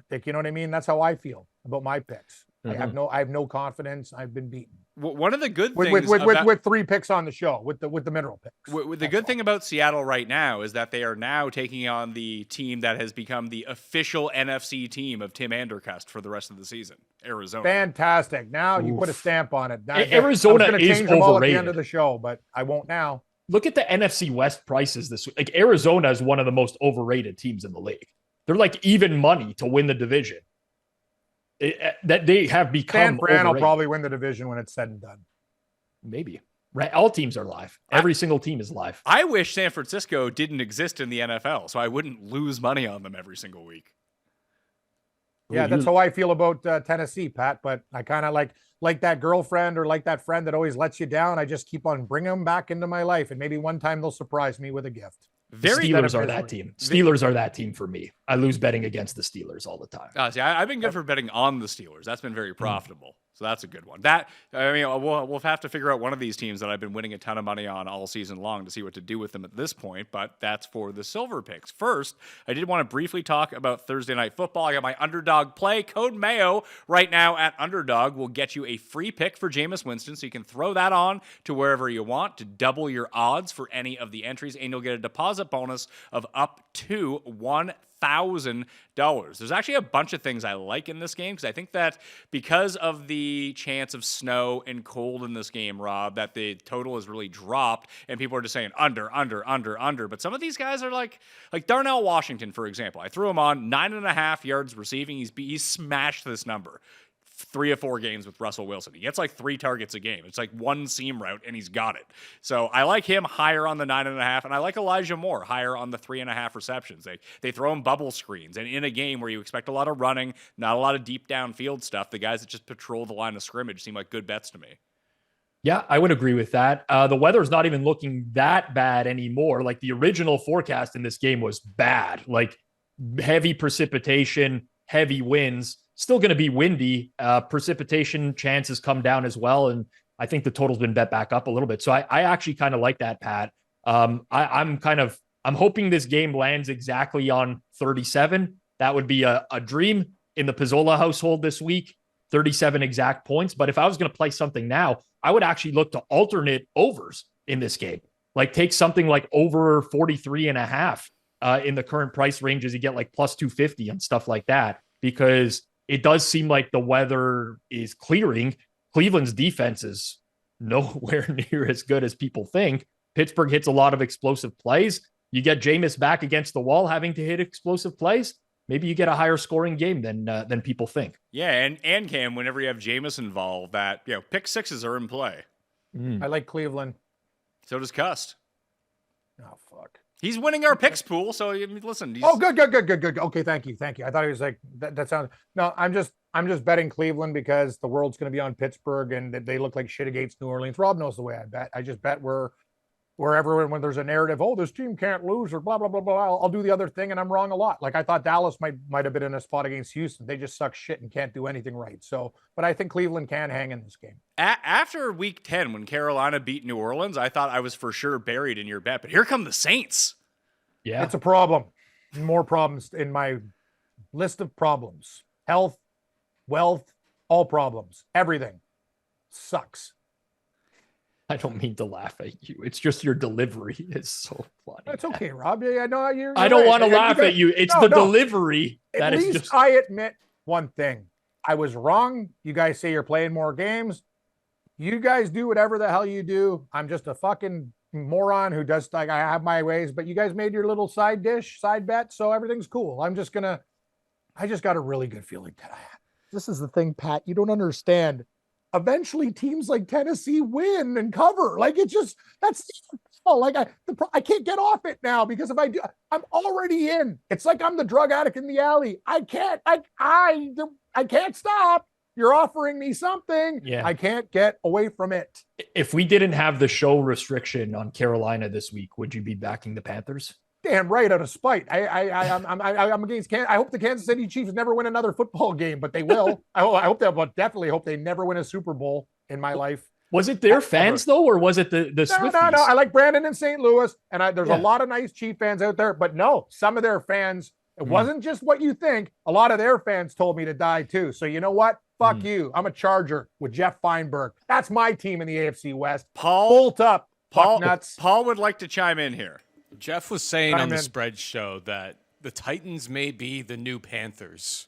Like, you know what I mean? That's how I feel about my picks. Mm-hmm. I have no confidence. I've been beaten. One of the good things with 3 picks on the show with the mineral picks. The good thing about Seattle right now is that they are now taking on the team that has become the official NFC team of Tim Andercust for the rest of the season, Arizona. Fantastic. Now you put a stamp on it. Now, Arizona is overrated. All at the end of the show, but I won't now. Look at the NFC West prices this week. Like, Arizona is one of the most overrated teams in the league. They're like even money to win the division. That they have become. San Fran will probably win the division when it's said and done. Maybe. Right. All teams are live. Every single team is live. I wish San Francisco didn't exist in the NFL, so I wouldn't lose money on them every single week. Yeah, that's how I feel about Tennessee, Pat. But I kind of like that girlfriend or like that friend that always lets you down. I just keep on bringing them back into my life, and maybe one time they'll surprise me with a gift. Steelers are that team. Steelers are that team for me. I lose betting against the Steelers all the time. See, I've been good for betting on the Steelers. That's been very profitable. So that's a good one. We'll have to figure out one of these teams that I've been winning a ton of money on all season long to see what to do with them at this point, but that's for the silver picks. First, I did want to briefly talk about Thursday Night Football. I got my Underdog play. Code Mayo right now at Underdog will get you a free pick for Jameis Winston, so you can throw that on to wherever you want to double your odds for any of the entries, and you'll get a deposit bonus of up to $1,000. There's actually a bunch of things I like in this game because I think that because of the chance of snow and cold in this game, Rob, that the total has really dropped and people are just saying under. But some of these guys are like Darnell Washington, for example. I threw him on 9.5 yards receiving. He's smashed this number 3 or 4 games with Russell Wilson. He gets like 3 targets a game. It's like one seam route, and he's got it. So I like him higher on the 9.5, and I like Elijah Moore higher on the 3.5 receptions. They throw him bubble screens, and in a game where you expect a lot of running, not a lot of deep downfield stuff, the guys that just patrol the line of scrimmage seem like good bets to me. Yeah, I would agree with that. The weather's not even looking that bad anymore. Like, the original forecast in this game was bad, like heavy precipitation, heavy winds. Still going to be windy. Precipitation chances come down as well. And I think the total's been bet back up a little bit. So I actually kind of like that, Pat. I'm hoping this game lands exactly on 37. That would be a dream in the Pizzola household this week, 37 exact points. But if I was going to play something now, I would actually look to alternate overs in this game. Like, take something like over 43.5 in the current price ranges. You get like plus 250 and stuff like that, because it does seem like the weather is clearing. Cleveland's defense is nowhere near as good as people think. Pittsburgh hits a lot of explosive plays. You get Jameis back against the wall having to hit explosive plays. Maybe you get a higher scoring game than people think. Yeah, and Cam, whenever you have Jameis involved, that pick sixes are in play. I like Cleveland. So does Cust. Oh, fuck. He's winning our picks pool, so listen. Good. Okay, thank you. I thought he was like that sounds. No, I'm just betting Cleveland because the world's going to be on Pittsburgh and they look like shit against New Orleans. Rob knows the way I bet. I just bet wherever when there's a narrative, oh, this team can't lose or blah blah blah blah. I'll do the other thing, and I'm wrong a lot. Like, I thought Dallas might have been in a spot against Houston. They just suck shit and can't do anything right. So, but I think Cleveland can hang in this game. After week 10, when Carolina beat New Orleans, I thought I was for sure buried in your bet. But here come the Saints. Yeah, it's a problem. More problems in my list of problems. Health, wealth, all problems. Everything sucks. I don't mean to laugh at you. It's just your delivery is so funny. That's okay, Rob. Yeah, I know you're I don't want to laugh at you. It's the delivery that at is least just. I admit one thing. I was wrong. You guys say you're playing more games. You guys do whatever the hell you do. I'm just a fucking moron who does like I have my ways, but you guys made your little side bet, so everything's cool. I just got a really good feeling that this is the thing, Pat, you don't understand. Eventually teams like Tennessee win and cover. Like I can't get off it now, because if I do, I'm already in. It's like I'm the drug addict in the alley. I can't stop. You're offering me something. Yeah. I can't get away from it. If we didn't have the show restriction on Carolina this week, would you be backing the Panthers? Damn right, out of spite. I'm against I hope the Kansas City Chiefs never win another football game, but they will. I hope that, but definitely hope they never win a Super Bowl in my life. Was it their fans though, or was it the Swifties? No. I like Brandon in St. Louis, and there's a lot of nice Chief fans out there, but no, some of their fans, it wasn't just what you think. A lot of their fans told me to die too. So you know what? Fuck you. I'm a Charger with Geoff Feinberg. That's my team in the AFC West. Bolt up, nuts. Paul would like to chime in here. Jeff was saying on the spread show that the Titans may be the new Panthers.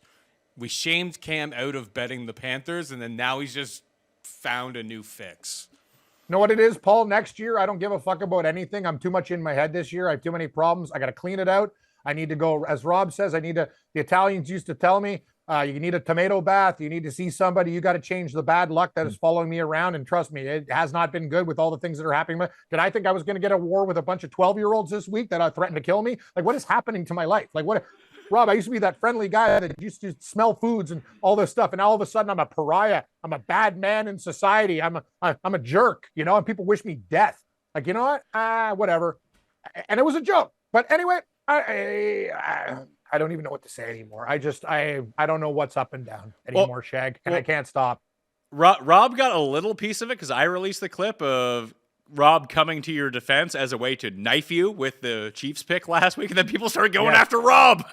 We shamed Cam out of betting the Panthers, and then now he's just found a new fix. You know what it is, Paul? Next year, I don't give a fuck about anything. I'm too much in my head this year. I have too many problems. I got to clean it out. I need to go, as Rob says, the Italians used to tell me, you need a tomato bath. You need to see somebody. You got to change the bad luck that is following me around. And trust me, it has not been good with all the things that are happening. Did I think I was going to get a war with a bunch of 12-year-olds this week that threatened to kill me? Like, what is happening to my life? Like, what? Rob, I used to be that friendly guy that used to smell foods and all this stuff. And now all of a sudden I'm a pariah. I'm a bad man in society. I'm a jerk, and people wish me death. Like, you know what? Whatever. And it was a joke. But anyway, I don't even know what to say anymore. I don't know what's up and down anymore, Shag, and I can't stop. Rob got a little piece of it because I released the clip of Rob coming to your defense as a way to knife you with the Chiefs pick last week, and then people started going after Rob.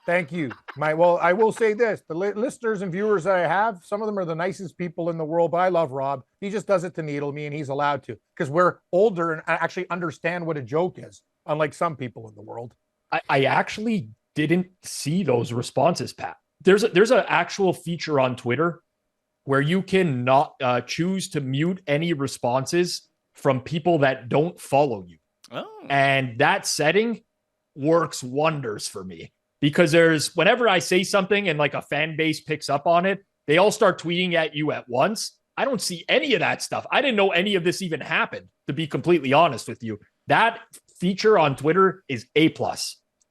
Thank you. I will say this. The listeners and viewers that I have, some of them are the nicest people in the world, but I love Rob. He just does it to needle me, and he's allowed to because we're older and actually understand what a joke is, unlike some people in the world. I actually didn't see those responses, Pat. There's an actual feature on Twitter where you can not choose to mute any responses from people that don't follow you. Oh. And that setting works wonders for me because whenever I say something and like a fan base picks up on it, they all start tweeting at you at once. I don't see any of that stuff. I didn't know any of this even happened, to be completely honest with you. That feature on Twitter is A+.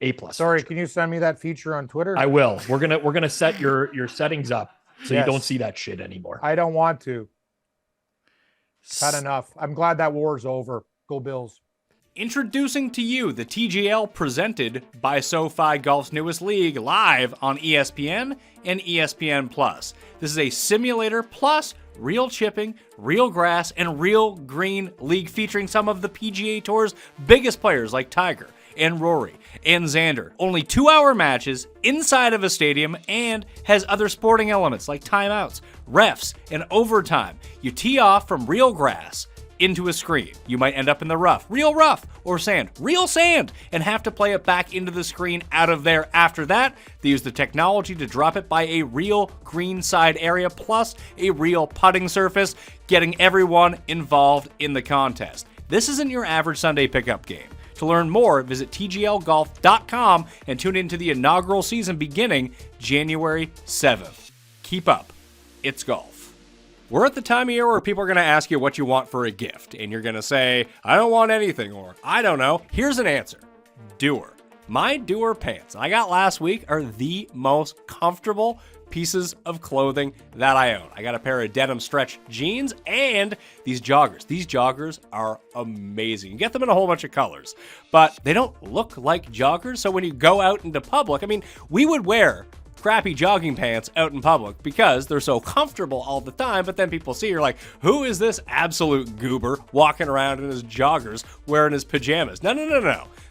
A+. Sorry, can you send me that feature on Twitter? I will. We're gonna set your settings up so you don't see that shit anymore. I don't want to. Had enough. I'm glad that war's over. Go Bills. Introducing to you the TGL presented by SoFi Golf's newest league, live on ESPN and ESPN Plus. This is a simulator plus real chipping, real grass, and real green league featuring some of the PGA Tour's biggest players like Tiger and Rory and Xander. Only 2-hour matches inside of a stadium and has other sporting elements like timeouts, refs, and overtime. You tee off from real grass into a screen. You might end up in the rough, or sand, real sand, and have to play it back into the screen out of there. After that, they use the technology to drop it by a real greenside area plus a real putting surface, getting everyone involved in the contest. This isn't your average Sunday pickup game. To learn more, visit tglgolf.com and tune into the inaugural season beginning January 7th. Keep up. It's golf. We're at the time of year where people are going to ask you what you want for a gift, and you're going to say, I don't want anything, or I don't know. Here's an answer. Doer. My Doer pants I got last week are the most comfortable pieces of clothing that I own. I got a pair of denim stretch jeans and these joggers. These joggers are amazing. You get them in a whole bunch of colors, but they don't look like joggers. So when you go out into public, I mean, we would wear crappy jogging pants out in public because they're so comfortable all the time, but then people see you're like, who is this absolute goober walking around in his joggers wearing his pajamas? No.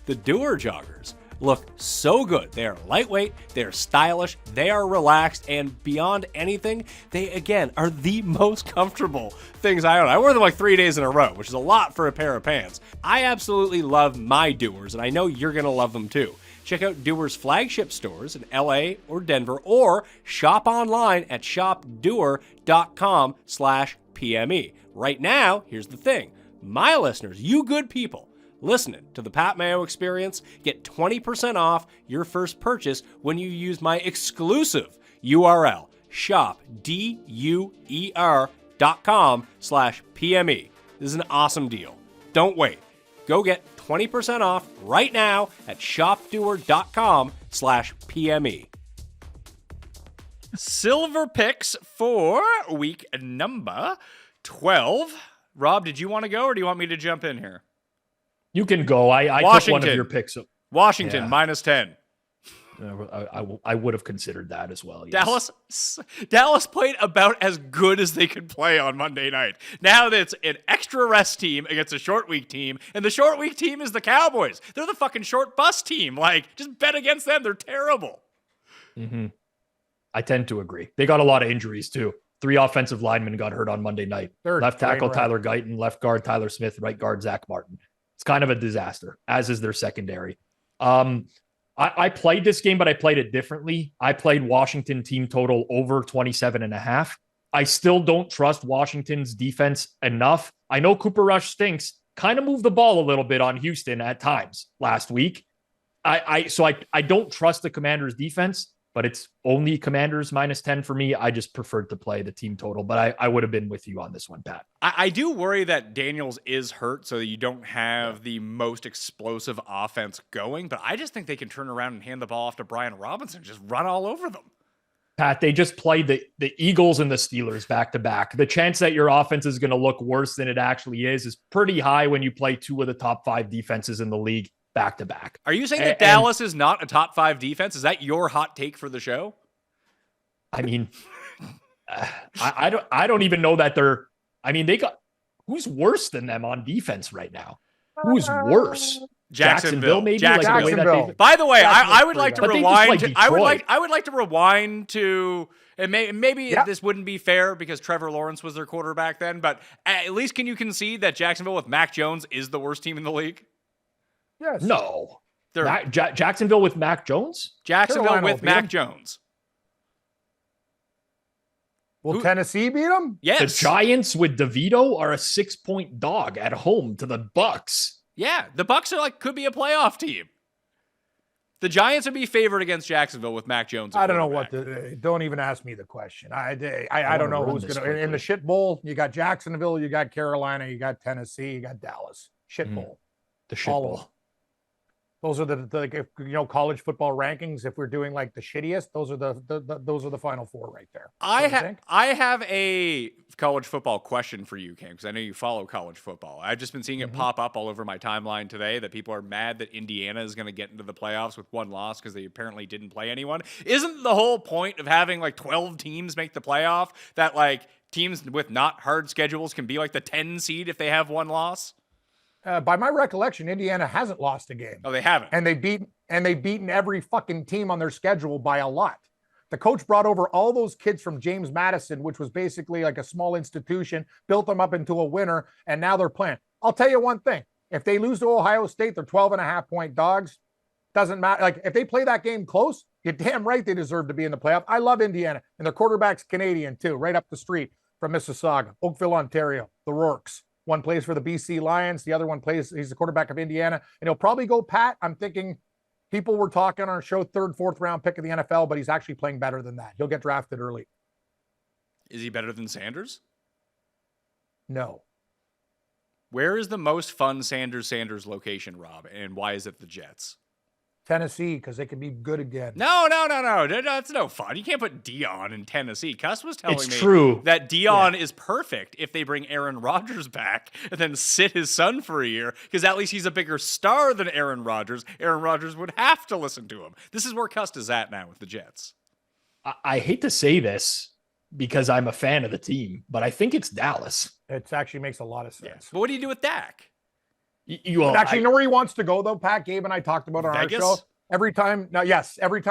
The Doer joggers look so good. They are lightweight, they are stylish, they are relaxed, and beyond anything, they again are the most comfortable things I own. I wore them like 3 days in a row, which is a lot for a pair of pants. I absolutely love my Doers, and I know you're gonna love them too. Check out Doer's flagship stores in LA or Denver, or shop online at shopdoer.com/PME. Right now, here's the thing. My listeners, you good people, listening to the Pat Mayo Experience, get 20% off your first purchase when you use my exclusive URL, shopdoer.com/PME. This is an awesome deal. Don't wait. Go get 20% off right now at shopdoer.com/PME. Silver picks for week number 12. Rob, did you want to go, or do you want me to jump in here? You can go. I took one Washington. of your picks. Washington, Yeah. -10. I would have considered that as well. Yes. Dallas played about as good as they could play on Monday night. Now that's an extra rest team against a short week team, and the short week team is the Cowboys. They're the fucking short bus team. Like, just bet against them. They're terrible. Mm-hmm. I tend to agree. They got a lot of injuries too. 3 offensive linemen got hurt on Monday night. Left tackle Tyler Guyton, left guard Tyler Smith, right guard Zach Martin. It's kind of a disaster, as is their secondary. I played this game, but I played it differently. I played Washington team total over 27.5. I still don't trust Washington's defense enough. I know Cooper Rush stinks. Kind of moved the ball a little bit on Houston at times last week. I don't trust the Commanders' defense, but it's only Commanders -10 for me. I just preferred to play the team total, but I would have been with you on this one, Pat. I do worry that Daniels is hurt, so that you don't have the most explosive offense going, but I just think they can turn around and hand the ball off to Brian Robinson, just run all over them. Pat, they just played the Eagles and the Steelers back to back. The chance that your offense is going to look worse than it actually is pretty high when you play 2 of the top 5 defenses in the league back to back. Are you saying that Dallas is not a top 5 defense? Is that your hot take for the show? I mean, I don't even know that they're. I mean, they got who's worse than them on defense right now? Who's worse? Jacksonville, maybe. Jacksonville. Like the way that By the way, I would like to But they just rewind. played I Detroit. would like to rewind to, and maybe this wouldn't be fair because Trevor Lawrence was their quarterback then. But at least can you concede that Jacksonville with Mac Jones is the worst team in the league? Yes. No. They're Jacksonville with Mac Jones? Jacksonville Carolina with will beat Mac them. Jones. Will Tennessee beat them? Yes. The Giants with DeVito are a 6-point dog at home to the Bucks. Yeah, the Bucks are could be a playoff team. The Giants would be favored against Jacksonville with Mac Jones. I don't know what don't even ask me the question. I don't know who's going to in the shit bowl. You got Jacksonville, you got Carolina, you got Tennessee, you got Dallas. Shit bowl. The shit bowl. Those are the college football rankings. If we're doing like the shittiest, those are the final 4 right there. I have a college football question for you, Cam, because I know you follow college football. I've just been seeing it pop up all over my timeline today that people are mad that Indiana is going to get into the playoffs with 1 loss because they apparently didn't play anyone. Isn't the whole point of having 12 teams make the playoff that teams with not hard schedules can be the 10 seed if they have 1 loss? By my recollection, Indiana hasn't lost a game. Oh, they haven't. And they've beaten every fucking team on their schedule by a lot. The coach brought over all those kids from James Madison, which was basically like a small institution, built them up into a winner, and now they're playing. I'll tell you one thing. If they lose to Ohio State, they're 12.5-point dogs. Doesn't matter. If they play that game close, you're damn right they deserve to be in the playoff. I love Indiana, and their quarterback's Canadian too, right up the street from Mississauga, Oakville, Ontario, the Rourkes. One plays for the BC Lions. The other one he's the quarterback of Indiana. And he'll probably go Pat. I'm thinking people were talking on our show, 3rd, 4th round pick of the NFL, but he's actually playing better than that. He'll get drafted early. Is he better than Sanders? No. Where is the most fun Sanders location, Rob? And why is it the Jets? Tennessee, because they can be good again. No. That's no fun. You can't put Dion in Tennessee. Cust was telling me that Dion is perfect if they bring Aaron Rodgers back and then sit his son for a year, because at least he's a bigger star than Aaron Rodgers. Aaron Rodgers would have to listen to him. This is where Cust is at now with the Jets. I hate to say this because I'm a fan of the team, but I think it's Dallas. It actually makes a lot of sense. Yeah. But what do you do with Dak? You know where he wants to go, though, Pat? Gabe and I talked about it on our show. Every time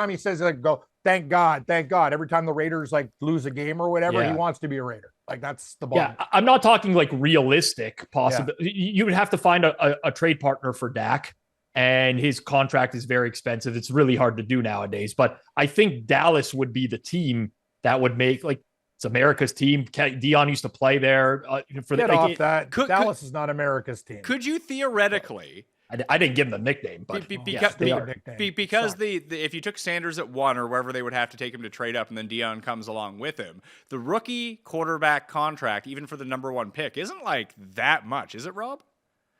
he says, go, thank God. Every time the Raiders lose a game or whatever, he wants to be a Raider. That's the ball. Yeah, I'm not talking realistic possible. Yeah. You would have to find a trade partner for Dak. and his contract is very expensive. It's really hard to do nowadays. But I think Dallas would be the team that would make, like, it's America's team. Dion used to play there. Get off that. Dallas is not America's team. Could you theoretically? I didn't give him the nickname, but because if you took Sanders at 1 or wherever they would have to take him to trade up, and then Dion comes along with him, the rookie quarterback contract, even for the number 1 pick, isn't like that much, is it, Rob?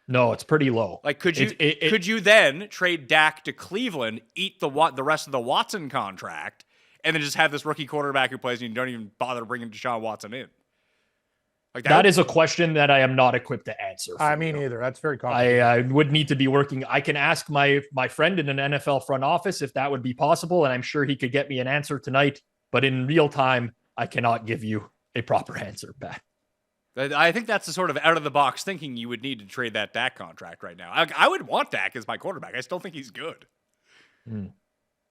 No, it's pretty low. Like, could you then trade Dak to Cleveland, eat the rest of the Watson contract, and then just have this rookie quarterback who plays, and you don't even bother bringing Deshaun Watson in? Like that is a question that I am not equipped to answer. I mean, either. That's very complicated. I would need to be working. I can ask my friend in an NFL front office if that would be possible, and I'm sure he could get me an answer tonight. But in real time, I cannot give you a proper answer, Pat. I think that's the sort of out-of-the-box thinking you would need to trade that Dak contract right now. I would want Dak as my quarterback. I still think he's good.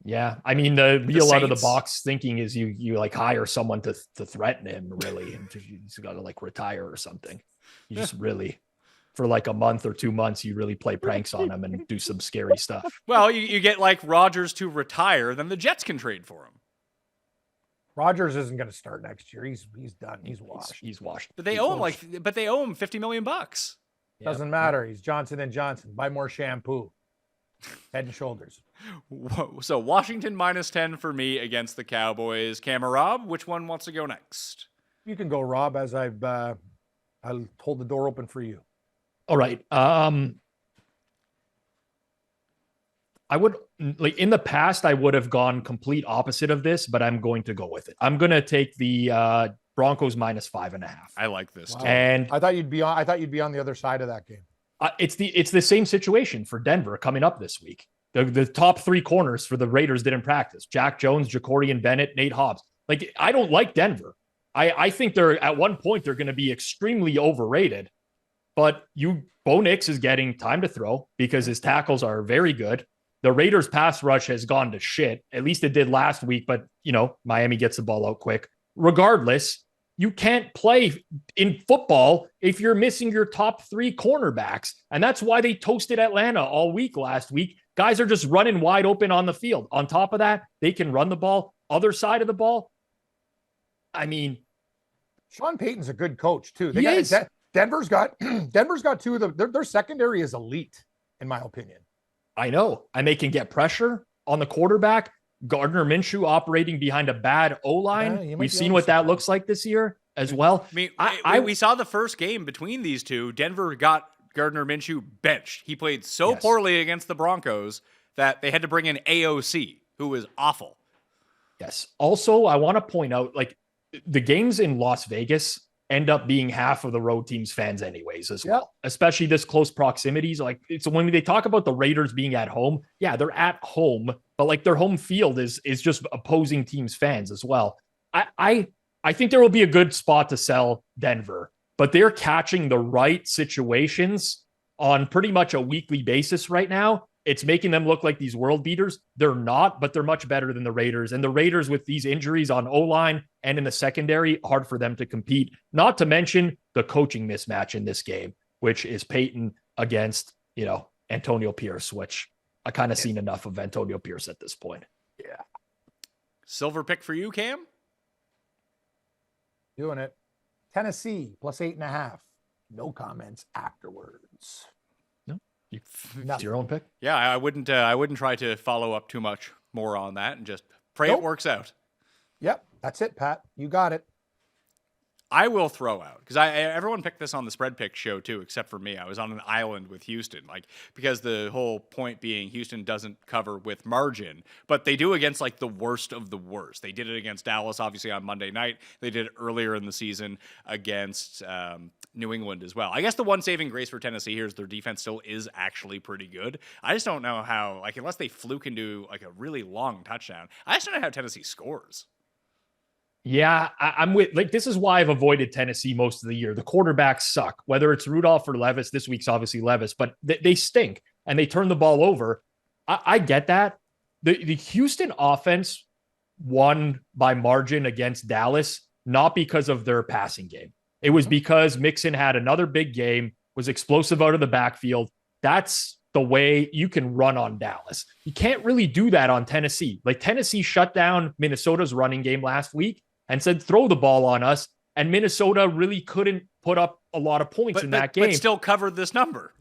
Yeah, I mean, the real out-of-the-box thinking is you like hire someone to threaten him, really, and he's got to like retire or something. You just really, for like a month or 2 months, you really play pranks on him and do some scary stuff. Well, you get like Rodgers to retire, then the Jets can trade for him. Rodgers isn't going to start next year. He's done. He's washed. He's washed. But they owe him $50 million. Doesn't matter. He's Johnson and Johnson. Buy more shampoo. Head and Shoulders. So Washington -10 for me against the Cowboys. Cam or Rob, which one wants to go next? You can go, Rob, as I'll hold the door open for you. All right. I would, like, in the past, I would have gone complete opposite of this, but I'm going to go with it. I'm going to take the Broncos -5.5. I like this. Wow. Too. And I thought you'd be on the other side of that game. It's the same situation for Denver coming up this week. The top 3 corners for the Raiders didn't practice. Jack Jones, Jacorian Bennett, Nate Hobbs. Like, I don't like Denver. I think they're at one point they're going to be extremely overrated. But Bo Nix is getting time to throw because his tackles are very good. The Raiders pass rush has gone to shit. At least it did last week, but Miami gets the ball out quick. Regardless, you can't play in football if you're missing your top 3 cornerbacks. And that's why they toasted Atlanta all week last week. Guys are just running wide open on the field. On top of that, they can run the ball. Other side of the ball, I mean, Sean Payton's a good coach too. Denver's got 2 of their secondary is elite, in my opinion. I know. And they can get pressure on the quarterback. Gardner Minshew operating behind a bad O-line. We've seen what that looks like this year as well. I mean, we saw the first game between these two. Denver got Gardner Minshew benched. He played so poorly against the Broncos that they had to bring in AOC, who was awful. Yes. Also, I want to point out, like, the games in Las Vegas end up being half of the road team's fans anyways as well, especially this close proximities. Like, it's when they talk about the Raiders being at home, yeah, they're at home, but like their home field is just opposing teams' fans as well. I think there will be a good spot to sell Denver, but they're catching the right situations on pretty much a weekly basis right now. It's making them look like these world beaters. They're not, but they're much better than the Raiders. And the Raiders, with these injuries on O-line and in the secondary, hard for them to compete. Not to mention the coaching mismatch in this game, which is Peyton against, Antonio Pierce, which I kind of seen enough of Antonio Pierce at this point. Yeah. Silver pick for you, Cam? Doing it. Tennessee +8.5. No comments afterwards. It's your own pick. Yeah, I wouldn't try to follow up too much more on that and just pray it works out. Yep, that's it, Pat. You got it. I will throw out, because everyone picked this on the Spread Pick show too, except for me. I was on an island with Houston, because the whole point being Houston doesn't cover with margin, but they do against like the worst of the worst. They did it against Dallas, obviously, on Monday night. They did it earlier in the season against New England as well. I guess the one saving grace for Tennessee here is their defense still is actually pretty good. I just don't know how, unless they fluke into a really long touchdown, I just don't know how Tennessee scores. Yeah, I'm with, this is why I've avoided Tennessee most of the year. The quarterbacks suck, whether it's Rudolph or Levis. This week's obviously Levis, but they stink and they turn the ball over. I get that. The Houston offense won by margin against Dallas, not because of their passing game. It was because Mixon had another big game, was explosive out of the backfield. That's the way you can run on Dallas. You can't really do that on Tennessee. Like Tennessee shut down Minnesota's running game last week and said, throw the ball on us. And Minnesota really couldn't put up a lot of points in that game. But still covered this number.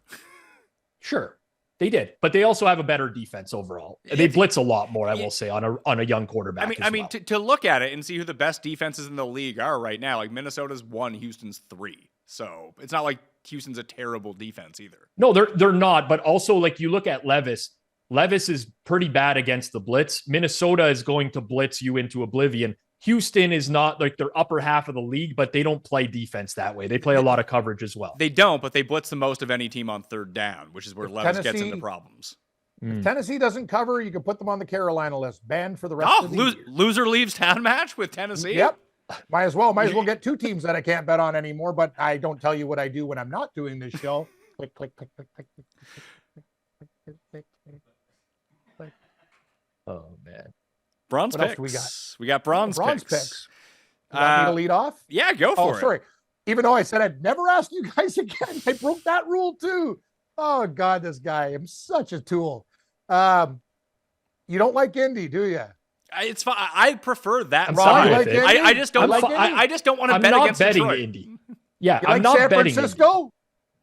Sure, they did. But they also have a better defense overall. They blitz a lot more, I will say, on a young quarterback. I mean, to look at it and see who the best defenses in the league are right now, like Minnesota's 1, Houston's 3. So it's not like Houston's a terrible defense either. No, they're not. But also, like, you look at Levis. Levis is pretty bad against the blitz. Minnesota is going to blitz you into oblivion. Houston is not like their upper half of the league, but they don't play defense that way. They play a lot of coverage as well. They don't, but they blitz the most of any team on third down, which is where Levis gets into problems. If Tennessee doesn't cover, you can put them on the Carolina list, banned for the rest of the year. Loser leaves town match with Tennessee? Yep. Might as well get 2 teams that I can't bet on anymore, but I don't tell you what I do when I'm not doing this show. Click, click, click, click, click, click, click, click, click, click. Oh, man. Bronze what picks. Else we got bronze picks. You want me to lead off? Yeah, go for it. Sorry. Even though I said I'd never ask you guys again, I broke that rule too. Oh God, this guy! I'm such a tool. You don't like Indy, do you? It's fine. I prefer that. I'm fine with it. I just don't like. I just don't want to bet against Detroit. Indy. Yeah, you I'm like not San betting Francisco. Indy.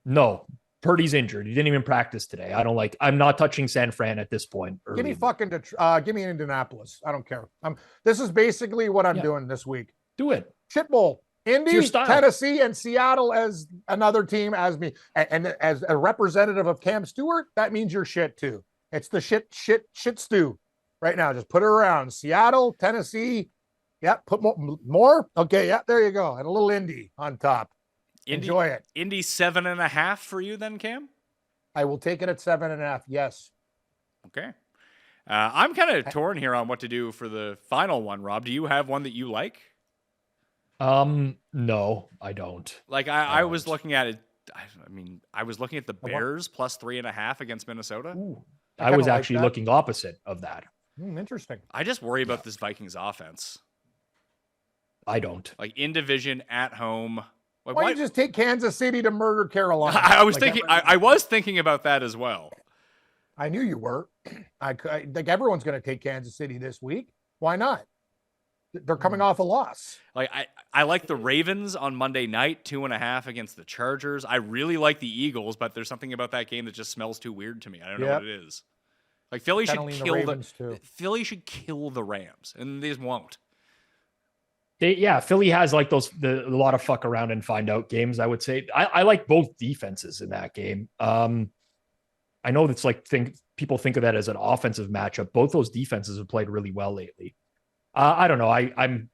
No, Purdy's injured. He didn't even practice today. I'm not touching San Fran at this point. Give me give me Indianapolis. I don't care. This is basically what I'm doing this week. Do it. Shit bowl. Indy, Tennessee, and Seattle as another team as me. And as a representative of Cam Stewart, that means you're shit too. It's the shit stew right now. Just put it around. Seattle, Tennessee. Yeah, put more. Okay, yeah, there you go. And a little Indy on top. Enjoy it. Indy 7.5 for you then, Cam? I will take it at 7.5. Yes. Okay. I'm kind of torn here on what to do for the final one, Rob. Do you have one that you like? No, I don't. Like I was looking at it. I was looking at the Bears plus 3.5 against Minnesota. Ooh, I was actually looking opposite of that. Interesting. I just worry about this Vikings offense. I don't. Like in division at home. Like, why don't you just take Kansas City to murder Carolina? I was thinking. I was thinking about that as well. I knew you were. I think everyone's going to take Kansas City this week. Why not? They're coming off a loss. Like I like the Ravens on Monday night, 2.5 against the Chargers. I really like the Eagles, but there's something about that game that just smells too weird to me. I don't know what it is. Like Philly should kill the Rams, and they just won't. Philly has like a lot of fuck around and find out games. I would say I like both defenses in that game. I know that's like people think of that as an offensive matchup. Both those defenses have played really well lately. I don't know. I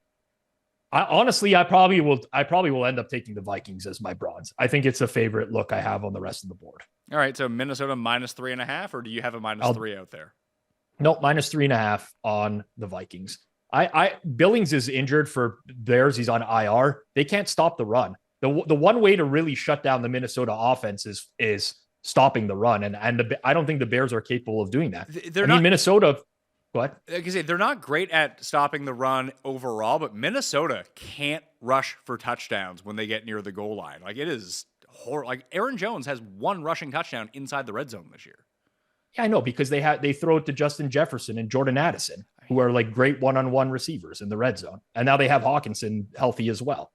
honestly, I probably will end up taking the Vikings as my bronze. I think it's a favorite look I have on the rest of the board. All right. So Minnesota minus 3.5, or do you have a -3 out there? Nope. -3.5 on the Vikings. Billings is injured for theirs. He's on IR. They can't stop the run. The one way to really shut down the Minnesota offense is stopping the run. And I don't think the Bears are capable of doing that. Minnesota, what? Like I say, they're not great at stopping the run overall, but Minnesota can't rush for touchdowns when they get near the goal line. Like it is horrible. Like Aaron Jones has 1 rushing touchdown inside the red zone this year. Yeah, I know, because they throw it to Justin Jefferson and Jordan Addison, who are like great one-on-one receivers in the red zone. And now they have Hawkinson healthy as well.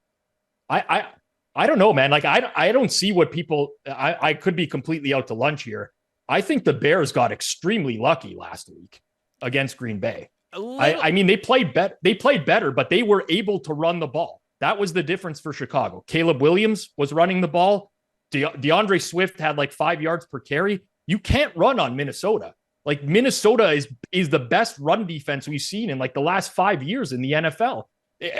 I don't know, man. Like I don't see what people, I could be completely out to lunch here. I think the Bears got extremely lucky last week against Green Bay. I mean, they played better, but they were able to run the ball. That was the difference for Chicago. Caleb Williams was running the ball. DeAndre Swift had like 5 yards per carry. You can't run on Minnesota. Like Minnesota is the best run defense we've seen in like the last 5 years in the NFL.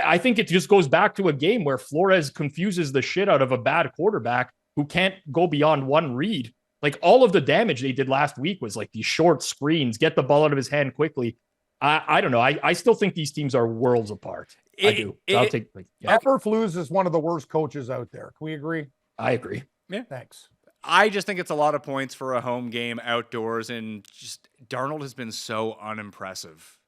I think it just goes back to a game where Flores confuses the shit out of a bad quarterback who can't go beyond one read. Like all of the damage they did last week was like these short screens, get the ball out of his hand quickly. I don't know. I still think these teams are worlds apart. I do. I'll take. Eberflus is one of the worst coaches out there. Can we agree? I agree. Yeah. Thanks. I just think it's a lot of points for a home game outdoors, and just Darnold has been so unimpressive.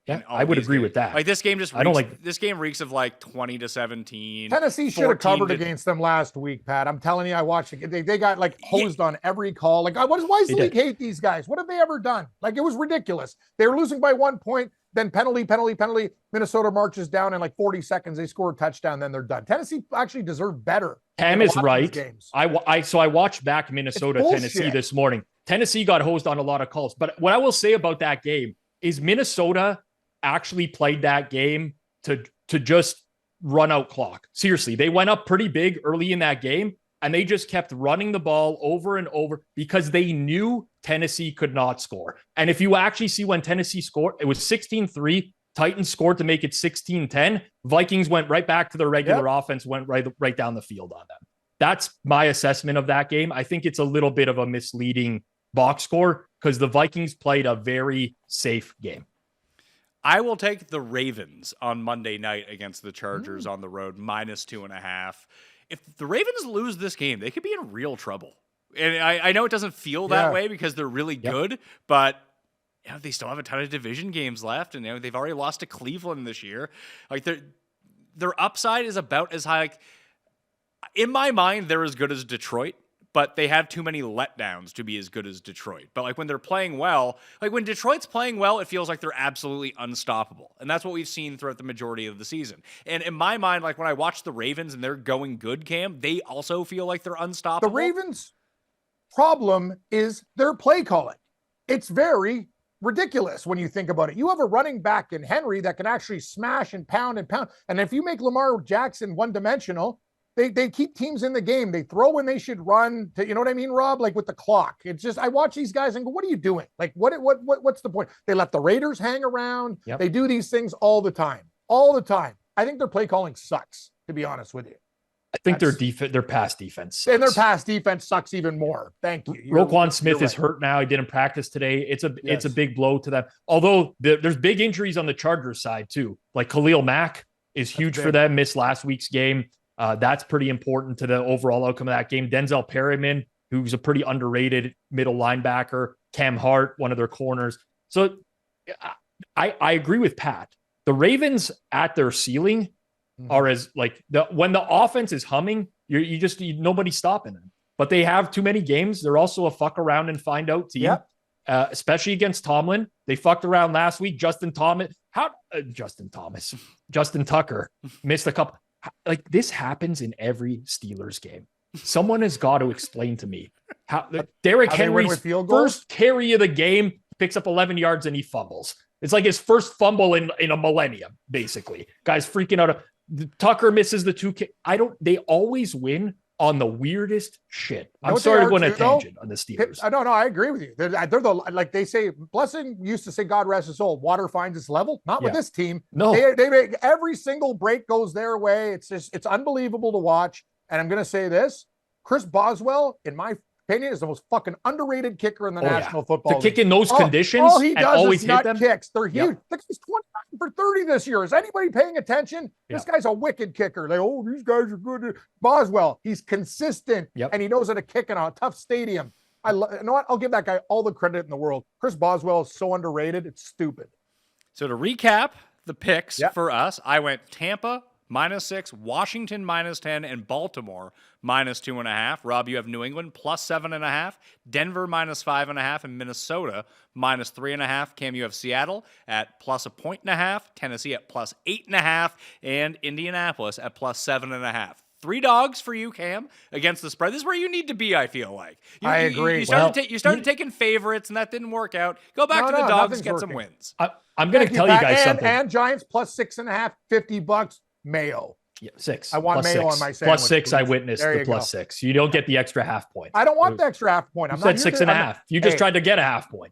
Yeah, I would agree with that. Like this game just reeks, I don't like this game reeks of like 20-17. Tennessee should have covered against them last week, Pat. I'm telling you, I watched it. They got like hosed on every call. Like, why does the league hate these guys? What have they ever done? Like, it was ridiculous. They were losing by 1 point, then penalty. Minnesota marches down in like 40 seconds. They score a touchdown, then they're done. Tennessee actually deserved better. Cam is right. I watched back Minnesota Tennessee this morning. Tennessee got hosed on a lot of calls, but what I will say about that game is Minnesota actually played that game to just run out clock. Seriously, they went up pretty big early in that game, and they just kept running the ball over and over because they knew Tennessee could not score. And if you actually see when Tennessee scored, it was 16-3. Titans scored to make it 16-10. Vikings went right back to their regular offense, went right down the field on them. That's my assessment of that game. I think it's a little bit of a misleading box score because the Vikings played a very safe game. I will take the Ravens on Monday night against the Chargers on the road, -2.5. If the Ravens lose this game, they could be in real trouble. And I know it doesn't feel that way because they're really good, but they still have a ton of division games left, and they've already lost to Cleveland this year. Like their upside is about as high. Like, in my mind, they're as good as Detroit, but they have too many letdowns to be as good as Detroit. But like when they're playing well, like when Detroit's playing well, it feels like they're absolutely unstoppable. And that's what we've seen throughout the majority of the season. And in my mind, like when I watch the Ravens and they're going good, Cam, they also feel like they're unstoppable. The Ravens' problem is their play calling. It's very ridiculous when you think about it. You have a running back in Henry that can actually smash and pound and pound. And if you make Lamar Jackson one-dimensional, they keep teams in the game. They throw when they should run. You know what I mean, Rob? Like with the clock. It's just I watch these guys and go, "What are you doing? Like what's the point?" They let the Raiders hang around. They do these things all the time. All the time. I think their play calling sucks, to be honest with you. I think their pass defense sucks. And their pass defense sucks even more. Thank you. Roquan Smith is hurt now. He didn't practice today. It's a big blow to them. Although there's big injuries on the Chargers side too. Like Khalil Mack is huge for them. Missed last week's game. That's pretty important to the overall outcome of that game. Denzel Perryman, who's a pretty underrated middle linebacker. Cam Hart, one of their corners. So I agree with Pat. The Ravens at their ceiling are as like when the offense is humming, nobody's stopping them. But they have too many games. They're also a fuck around and find out team, especially against Tomlin. They fucked around last week. Justin Tucker missed a couple. Like this happens in every Steelers game. Someone has got to explain to me how Derrick Henry's first carry of the game picks up 11 yards and he fumbles. It's like his first fumble in a millennium, basically. Guys freaking out. Tucker misses the 2 kick. They always win on the weirdest shit. I'm sorry to go on a tangent on the Steelers. No, I agree with you. They're like they say, Blessing used to say, God rest his soul, water finds its level. Not with this team. No. They make every single break goes their way. It's unbelievable to watch. And I'm going to say this, Chris Boswell, in my opinion, is the most fucking underrated kicker in the National Football League. To kick in those conditions all he and does always is hit them. kicks. They're huge. The guy's 29 for 30 this year. Is anybody paying attention? This guy's a wicked kicker. Like, these guys are good. Boswell, he's consistent and he knows how to kick in a tough stadium. You know what? I'll give that guy all the credit in the world. Chris Boswell is so underrated. It's stupid. So to recap the picks for us, I went Tampa -6, Washington -10, and Baltimore -2.5. Rob, you have New England +7.5, Denver -5.5, and Minnesota -3.5. Cam, you have Seattle at +1.5, Tennessee at +8.5, and Indianapolis at +7.5. 3 dogs for you, Cam, against the spread. This is where you need to be, I feel like. I agree. You started taking favorites, and that didn't work out. Go back to the dogs, get some wins. I'm going to tell you guys something. And Giants +6.5, $50. Mayo. Yeah, 6. I want Mayo on my sandwich. +6, I witnessed the +6. You don't get the extra half point. I don't want the extra half point. You said 6.5. You just tried to get a half point.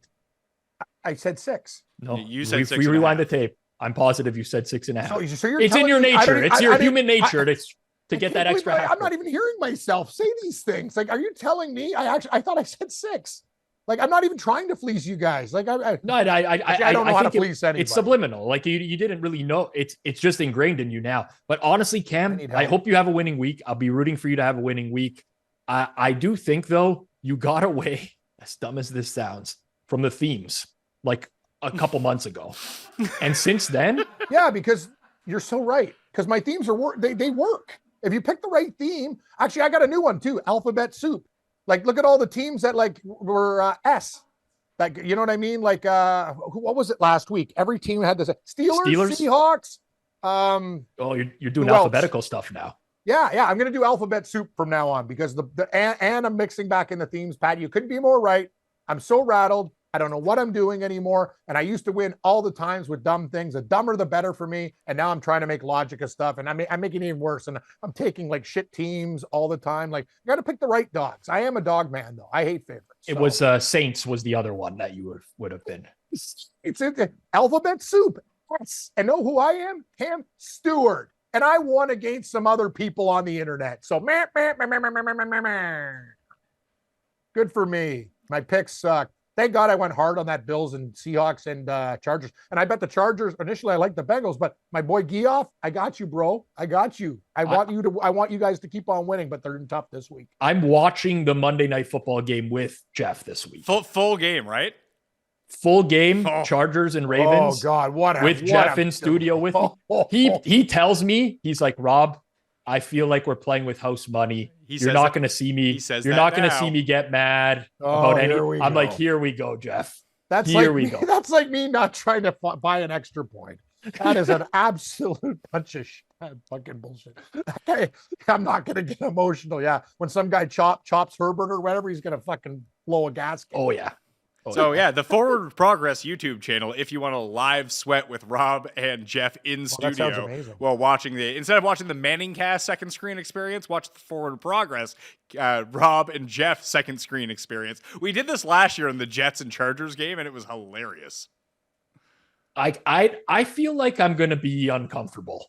I said 6. No, you said 6. We rewind the tape. I'm positive you said 6.5. So it's in your nature. It's your human nature to get that extra half. I'm not even hearing myself say these things. Like, are you telling me? I thought I said 6. Like, I'm not even trying to fleece you guys. Like, I don't know how to fleece anybody. It's subliminal. Like, you didn't really know. It's just ingrained in you now. But honestly, Cam, I hope you have a winning week. I'll be rooting for you to have a winning week. I do think, though, you got away, as dumb as this sounds, from the themes. Like, a couple months ago. And since then, Yeah, because you're so right. Because my themes they work. If you pick the right theme, actually, I got a new one too. Alphabet soup. Like, look at all the teams that like were S. Like, you know what I mean? Like, what was it last week? Every team had this. Steelers? Seahawks. oh, you're doing Who else? alphabetical stuff now. Yeah. I'm going to do alphabet soup from now on because and I'm mixing back in the themes. Pat, you couldn't be more right. I'm so rattled. I don't know what I'm doing anymore. And I used to win all the times with dumb things. The dumber, the better for me. And now I'm trying to make logic of stuff. And I'm making it even worse. And I'm taking like shit teams all the time. Like, you got to pick the right dogs. I am a dog man, though. I hate favorites. It was Saints was the other one that you would have been. It's alphabet soup. Yes. And know who I am? Cam Stewart. And I won against some other people on the internet. So, good for me. My picks suck. Thank God I went hard on that Bills and Seahawks and Chargers. And I bet the Chargers initially. I liked the Bengals, but my boy Geoff, I got you, bro. I got you. I want you guys to keep on winning, but they're tough this week. I'm watching the Monday Night Football game with Geoff this week. Full game, right? Full game, Chargers and Ravens. Oh God, with Geoff in studio with me. He tells me, he's like, Rob, I feel like we're playing with house money. You're not going to see me. You're not going to see me get mad about any. I'm like, here we go, Geoff. That's here like we me, go. That's like me not trying to buy an extra point. That is an absolute bunch of shit, fucking bullshit. I'm not going to get emotional. Yeah, when some guy chops Herbert or whatever, he's going to fucking blow a gasket. Oh yeah. So yeah, the Forward Progress YouTube channel, if you want to live sweat with Rob and Geoff in studio while watching instead of watching the Manning Cast second screen experience, watch the Forward Progress Rob and Geoff second screen experience. We did this last year in the Jets and Chargers game, and it was hilarious. I feel like I'm going to be uncomfortable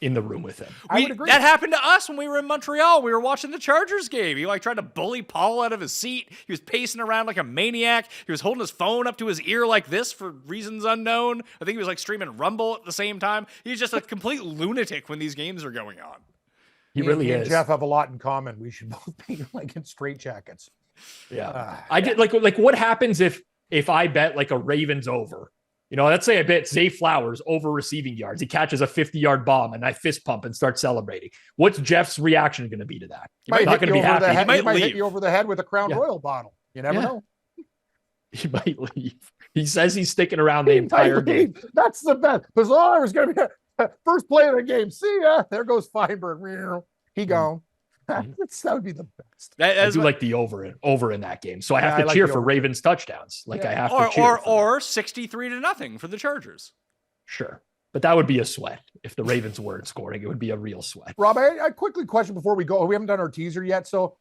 in the room with him. I would agree. That happened to us when we were in Montreal. We were watching the Chargers game. He tried to bully Paul out of his seat. He was pacing around like a maniac. He was holding his phone up to his ear like this for reasons unknown. I think he was like streaming Rumble at the same time. He's just a complete lunatic when these games are going on. He really is. And Geoff have a lot in common. We should both be like in straitjackets. Yeah. I did like what happens if I bet like a Ravens over? You know, let's say I bet Zay Flowers over receiving yards. He catches a 50-yard bomb and I fist pump and start celebrating. What's Geoff's reaction going to be to that? He's not going to be happy. He might hit you over the head with a Crown Royal bottle. You never know. He might leave. He says he's sticking around the entire game. That's the best. Pizzola was going to be first play of the game. See ya. There goes Feinberg. He gone. That would be the best. I do like the over in that game. So I have to cheer for Ravens touchdowns. Like I have to cheer. Or 63-0 for the Chargers. Sure. But that would be a sweat. If the Ravens weren't scoring, it would be a real sweat. Rob, I quickly question before we go. We haven't done our teaser yet. So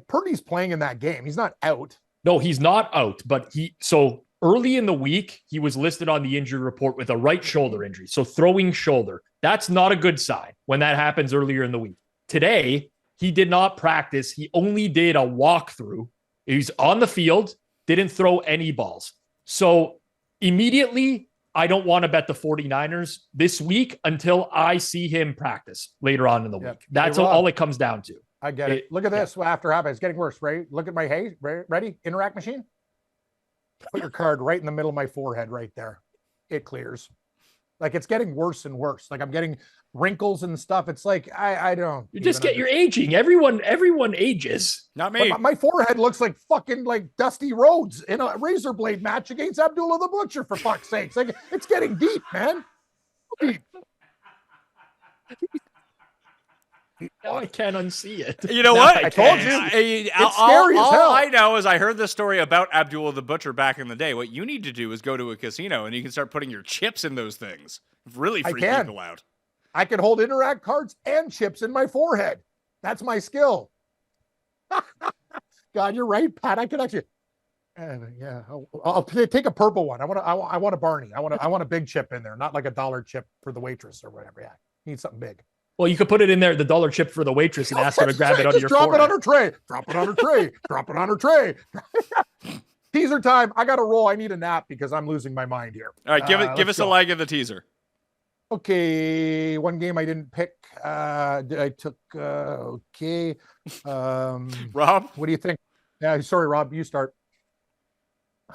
Purdy's playing in that game. He's not out. No, he's not out, but so early in the week, he was listed on the injury report with a right shoulder injury. So throwing shoulder. That's not a good sign when that happens earlier in the week. Today, he did not practice. He only did a walkthrough. He's on the field, didn't throw any balls. So immediately, I don't want to bet the 49ers this week until I see him practice later on in the week. That's all it comes down to. I get it. Look at this. After half, it's getting worse, right? Look at my hay. Ready? Interact machine. Put your card right in the middle of my forehead right there. It clears. Like it's getting worse and worse. Like I'm getting wrinkles and stuff. It's like I don't. You're aging. Everyone ages. Not me. My forehead looks like fucking like Dusty Rhodes in a razor blade match against Abdullah the Butcher. For fuck's sakes, like it's getting deep, man. Deep. Now I can't unsee it. You know what? I told you. It's scary as hell. All I know is I heard this story about Abdullah the Butcher back in the day. What you need to do is go to a casino and you can start putting your chips in those things. Really freak people out. I can hold Interact cards and chips in my forehead. That's my skill. God, you're right, Pat. I could actually. I'll take a purple one. I want a Barney. I want a big chip in there, not like a dollar chip for the waitress or whatever. Yeah, need something big. Well, you could put it in there, the dollar chip for the waitress, and ask her to grab it under your forehead. Drop it on her tray. Drop it on her tray. Drop it on her tray. Teaser time. I got to roll. I need a nap because I'm losing my mind here. All right, give us a leg of the teaser. Okay, one game I didn't pick. I took. Okay. Rob, what do you think? Yeah, sorry, Rob. You start.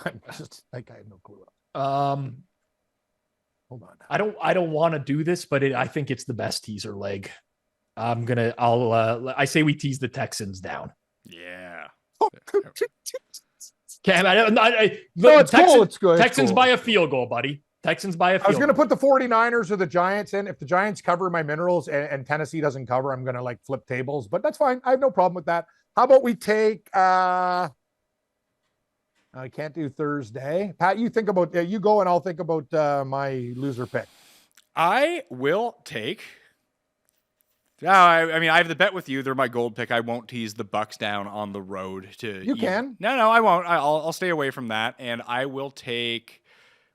I'm just like, I have no clue. Hold on. I don't want to do this, but I think it's the best teaser leg. I say we tease the Texans down. Yeah. Cam, No, it's cool. It's good. Texans cool. by a field goal, buddy. Texans by a field I was going to goal. put the 49ers or the Giants in. If the Giants cover my minerals and Tennessee doesn't cover, I'm going to like flip tables, but that's fine. I have no problem with that. How about we take, I can't do Thursday. Pat, you think about, you go and I'll think about my loser pick. I will take. I mean, I have the bet with you. They're my gold pick. I won't tease the Bucks down on the road to. You can. No, I won't. I'll stay away from that, and I will take.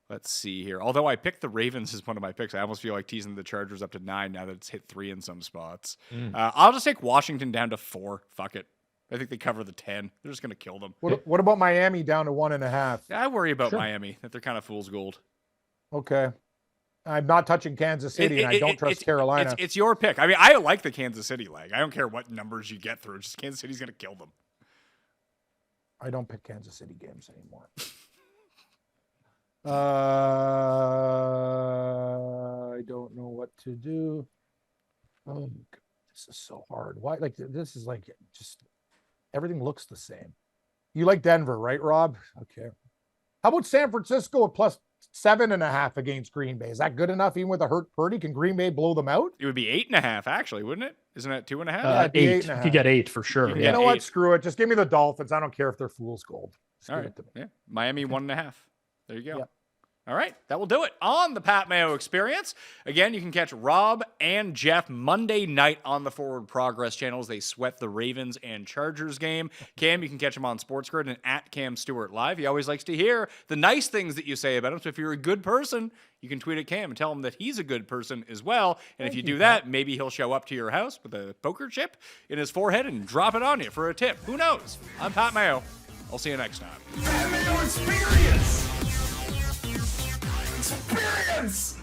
Let's see here. Although I picked the Ravens as one of my picks, I almost feel like teasing the Chargers up to 9 now that it's hit 3 in some spots. I'll just take Washington down to 4. Fuck it. I think they cover the 10. They're just gonna kill them. What about Miami down to 1.5? I worry about Miami, that they're kind of fool's gold. Okay. I'm not touching Kansas City, and I don't trust Carolina. It's your pick. I mean, I like the Kansas City leg. I don't care what numbers you get through. Just Kansas City's going to kill them. I don't pick Kansas City games anymore. I don't know what to do. Oh, God, this is so hard. Why? Like, this is like just everything looks the same. You like Denver, right, Rob? Okay. How about San Francisco at plus 7.5 against Green Bay? Is that good enough? Even with a hurt Purdy, can Green Bay blow them out? It would be 8.5, actually, wouldn't it? Isn't it 2.5? 8. You get 8 for sure. You know what? Screw it. Just give me the Dolphins. I don't care if they're fool's gold. Just All give right. it to me. Yeah. Miami 1.5. There you go. Yep. All right, that will do it on the Pat Mayo Experience. Again, you can catch Rob and Geoff Monday night on the Forward Progress channels. They sweat the Ravens and Chargers game. Cam, you can catch him on SportsGrid and at Cam Stewart Live. He always likes to hear the nice things that you say about him. So if you're a good person, you can tweet at Cam and tell him that he's a good person as well. And if you do that, maybe he'll show up to your house with a poker chip in his forehead and drop it on you for a tip. Who knows? I'm Pat Mayo. I'll see you next time. Pat Mayo Experience! Experience!